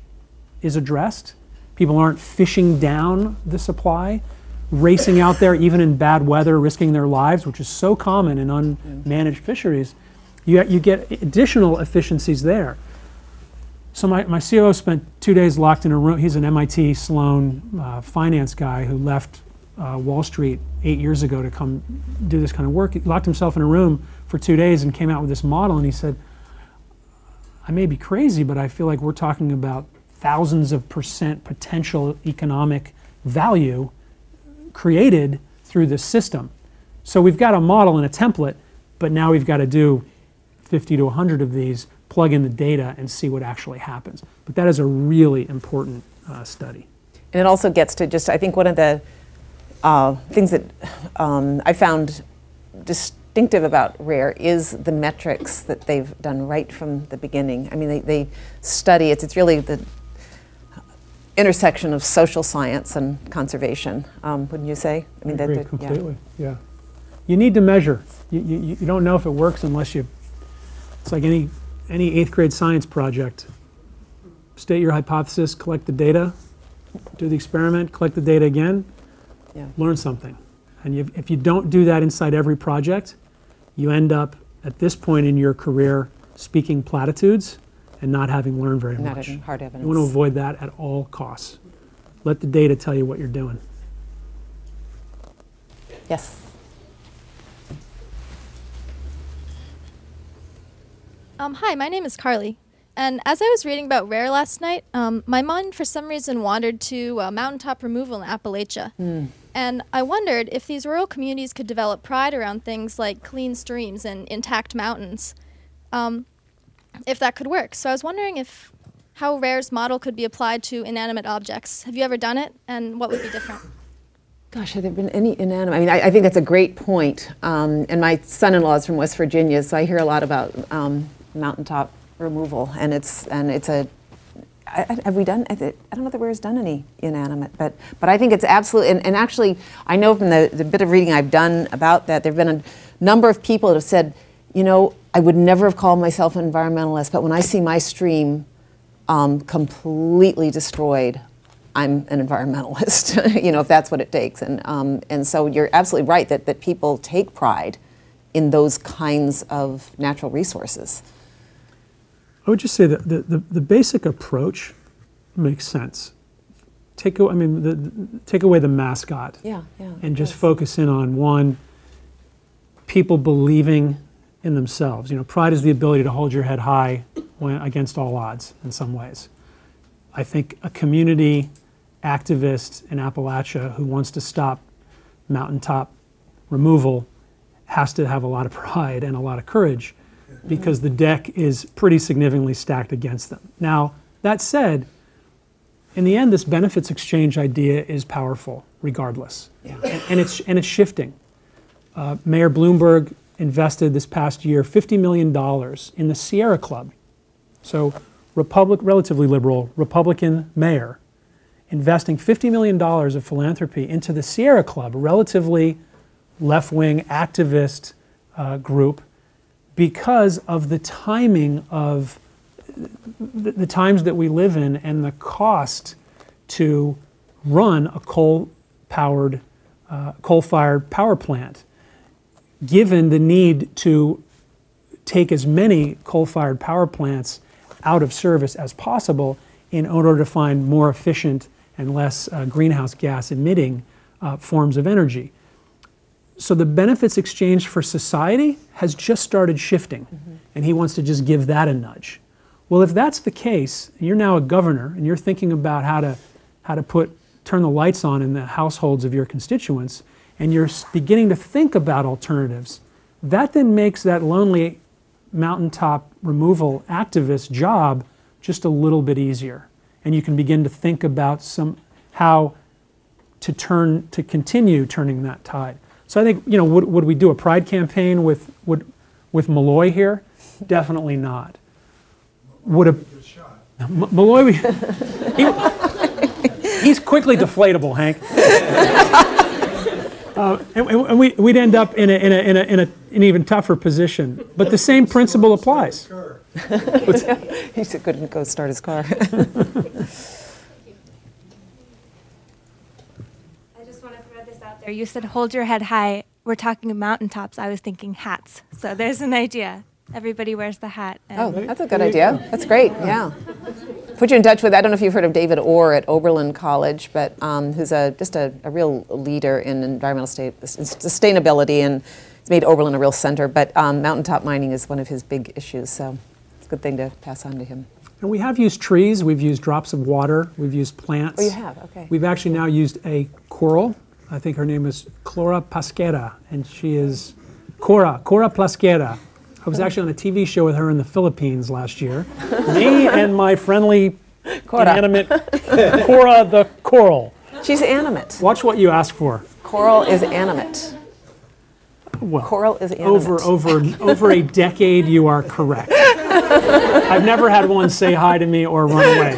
is addressed, people aren't fishing down the supply, racing out there even in bad weather, risking their lives, which is so common in unmanaged fisheries. You get additional efficiencies there. So my COO spent 2 days locked in a room. He's an MIT Sloan finance guy who left Wall Street 8 years ago to come do this kind of work. He locked himself in a room for 2 days and came out with this model, and he said, I may be crazy, but I feel like we're talking about thousands of % potential economic value created through this system. So we've got a model and a template, but now we've got to do 50 to 100 of these, plug in the data, and see what actually happens. But that is a really important study. And it also gets to just, I think one of the things that I found distinctive about RARE is the metrics that they've done right from the beginning. I mean, they study, it's really the intersection of social science and conservation, wouldn't you say? I mean, agree completely, yeah. You need to measure. You don't know if it works unless you, it's like any 8th grade science project. State your hypothesis, collect the data, do the experiment, collect the data again, learn something. And if you don't do that inside every project, you end up, at this point in your career, speaking platitudes and not having learned very much. Not having hard evidence. You want to avoid that at all costs. Let the data tell you what you're doing. Yes. Hi, my name is Carly. And as I was reading about RARE last night, my mind for some reason wandered to mountaintop removal in Appalachia. And I wondered if these rural communities could develop pride around things like clean streams and intact mountains. if that could work. So I was wondering if how RARE's model could be applied to inanimate objects. Have you ever done it, and what would be different? Gosh, have there been any inanimate? I mean, I think that's a great point. And my son-in-law is from West Virginia, so I hear a lot about mountaintop removal, and it's a. Have we done? I don't know that RARE's done any inanimate, but I think it's absolutely. And actually, I know from the bit of reading I've done about that, there've been a number of people that have said, you know, I would never have called myself an environmentalist, but when I see my stream completely destroyed, I'm an environmentalist, you know, if that's what it takes. And so you're absolutely right that people take pride in those kinds of natural resources. I would just say that the basic approach makes sense. Take away the mascot, and just focus in on one, people believing in themselves. You know, pride is the ability to hold your head high against all odds in some ways. I think a community activist in Appalachia who wants to stop mountaintop removal has to have a lot of pride and a lot of courage, because the deck is pretty significantly stacked against them. Now, that said, in the end, this benefits exchange idea is powerful, regardless, and it's shifting. Mayor Bloomberg invested this past year $50 million in the Sierra Club. So, relatively liberal Republican mayor investing $50 million of philanthropy into the Sierra Club, a relatively left-wing activist group, because of the timing of the times that we live in and the cost to run a coal-fired power plant, given the need to take as many coal-fired power plants out of service as possible in order to find more efficient and less greenhouse gas emitting forms of energy. So the benefits exchange for society has just started shifting, and he wants to just give that a nudge. Well, if that's the case, and you're now a governor, and you're thinking about how to turn the lights on in the households of your constituents, and you're beginning to think about alternatives, that then makes that lonely mountaintop removal activist job just a little bit easier. And you can begin to think about how to continue turning that tide. So I think, you know, would we do a pride campaign with Malloy here? Definitely not. Malloy, he's quickly deflatable, Hank. And we'd end up in an even tougher position. But the same principle applies. He couldn't go start his car. You said hold your head high. We're talking mountaintops. I was thinking hats. So there's an idea. Everybody wears the hat. Oh, that's a good idea. That's great, yeah. Put you in touch with, I don't know if you've heard of David Orr at Oberlin College, but who's just a real leader in environmental sustainability, and he's made Oberlin a real center. But mountaintop mining is one of his big issues, so it's a good thing to pass on to him. And we have used trees. We've used drops of water. We've used plants. Oh, you have? Okay. We've actually now used a coral. I think her name is Clora Pasquera, and she is Cora Pasquera. I was actually on a TV show with her in the Philippines last year. Me and my friendly, inanimate Cora the coral. She's animate. Watch what you ask for. Coral is animate. Well, coral is animate. Over a decade, you are correct. I've never had one say hi to me or run away.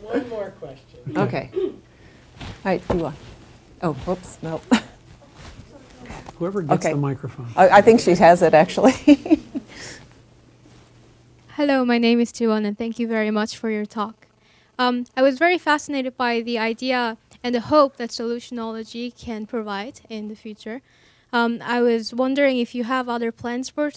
One more question. Okay. All right, do you want? Oh, whoops, no. Whoever gets the microphone. I think she has it, actually. Hello, my name is Jiwon, and thank you very much for your talk. I was very fascinated by the idea and the hope that solutionology can provide in the future. I was wondering if you have other plans for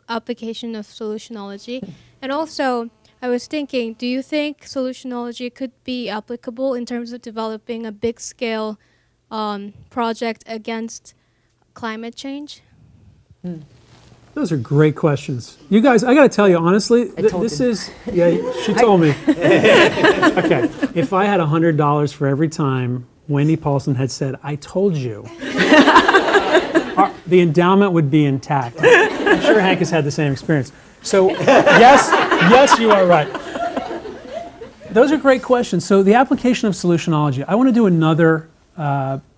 application of solutionology. And also, I was thinking, do you think solutionology could be applicable in terms of developing a big-scale project against climate change? Those are great questions. You guys, I got to tell you, honestly, this is, she told me. Okay, if I had $100 for every time Wendy Paulson had said, I told you, the endowment would be intact. I'm sure Hank has had the same experience. So yes, you are right. Those are great questions. So the application of solutionology, I want to do another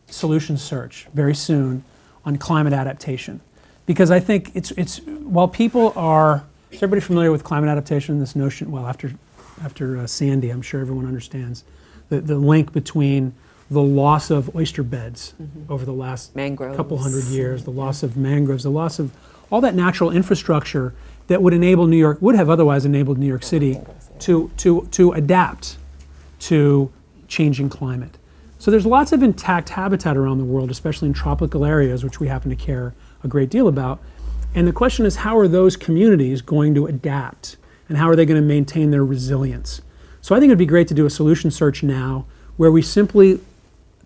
solution search very soon on climate adaptation, because I think it's while people are, is everybody familiar with climate adaptation? This notion, well, after Sandy, I'm sure everyone understands the link between the loss of oyster beds over the last couple hundred years, the loss of mangroves, the loss of all that natural infrastructure that would enable New York, would have otherwise enabled New York City to adapt to changing climate. So there's lots of intact habitat around the world, especially in tropical areas, which we happen to care a great deal about. And the question is, how are those communities going to adapt? And how are they going to maintain their resilience? So I think it'd be great to do a solution search now where we simply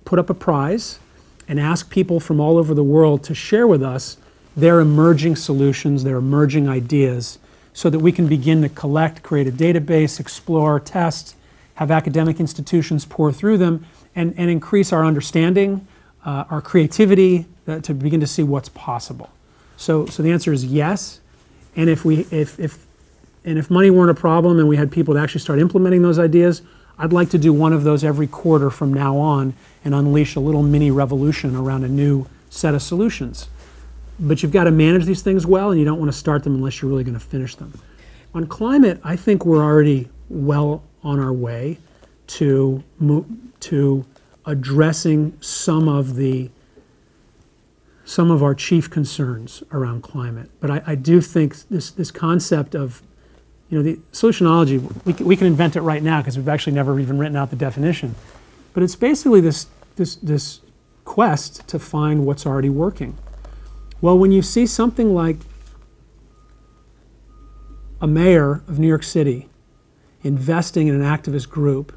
put up a prize and ask people from all over the world to share with us their emerging solutions, their emerging ideas, so that we can begin to collect, create a database, explore, test, have academic institutions pour through them, and increase our understanding, our creativity, to begin to see what's possible. So the answer is yes. And if money weren't a problem and we had people to actually start implementing those ideas, I'd like to do one of those every quarter from now on and unleash a little mini revolution around a new set of solutions. But you've got to manage these things well, and you don't want to start them unless you're really going to finish them. On climate, I think we're already well on our way to addressing some of our chief concerns around climate. But I do think this concept of, the solutionology, we can invent it right now because we've actually never even written out the definition. But it's basically this quest to find what's already working. Well, when you see something like a mayor of New York City investing in an activist group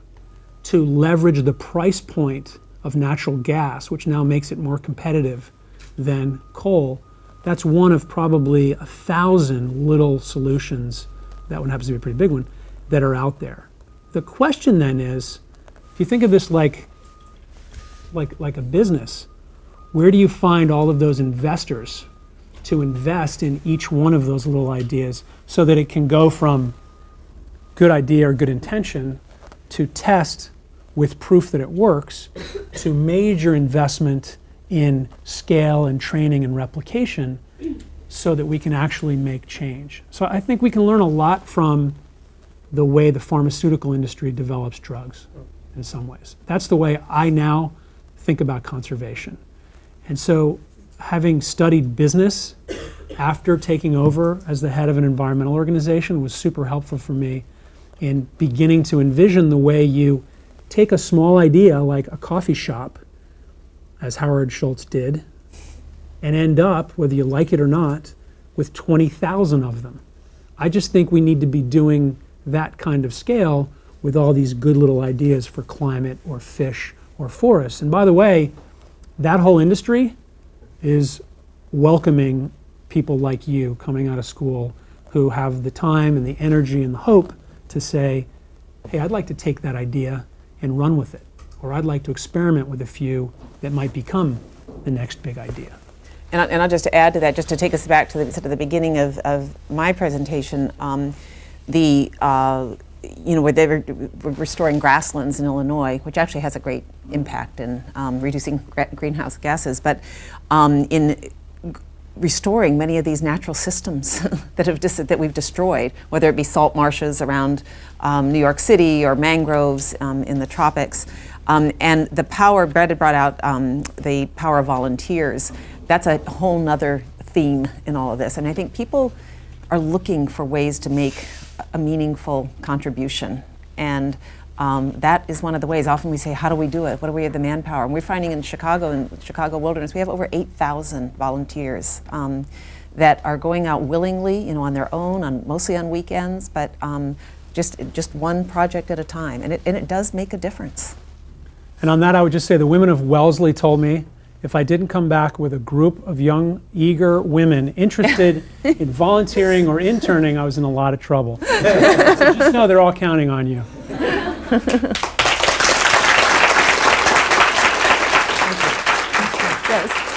to leverage the price point of natural gas, which now makes it more competitive than coal, that's one of probably 1,000 little solutions, that one happens to be a pretty big one, that are out there. The question then is, if you think of this like a business, where do you find all of those investors to invest in each one of those little ideas so that it can go from good idea or good intention to test with proof that it works to major investment in scale and training and replication so that we can actually make change? So I think we can learn a lot from the way the pharmaceutical industry develops drugs in some ways. That's the way I now think about conservation. And so having studied business after taking over as the head of an environmental organization was super helpful for me in beginning to envision the way you take a small idea like a coffee shop, as Howard Schultz did, and end up, whether you like it or not, with 20,000 of them. I just think we need to be doing that kind of scale with all these good little ideas for climate or fish or forests. And by the way, that whole industry is welcoming people like you coming out of school who have the time and the energy and the hope to say, hey, I'd like to take that idea and run with it, or I'd like to experiment with a few that might become the next big idea. And I'll just add to that, just to take us back to the beginning of my presentation, where they were restoring grasslands in Illinois, which actually has a great impact in reducing greenhouse gases, but in restoring many of these natural systems that we've destroyed, whether it be salt marshes around New York City or mangroves in the tropics. And the power, Brett had brought out the power of volunteers. That's a whole nother theme in all of this. And I think people are looking for ways to make a meaningful contribution. And that is one of the ways. Often we say, how do we do it? What do we have the manpower? And we're finding in Chicago Wilderness, we have over 8,000 volunteers that are going out willingly, on their own, mostly on weekends, but just one project at a time. And it does make a difference. And on that, I would just say the women of Wellesley told me if I didn't come back with a group of young, eager women interested in volunteering or interning, I was in a lot of trouble. So just know they're all counting on you. Yes.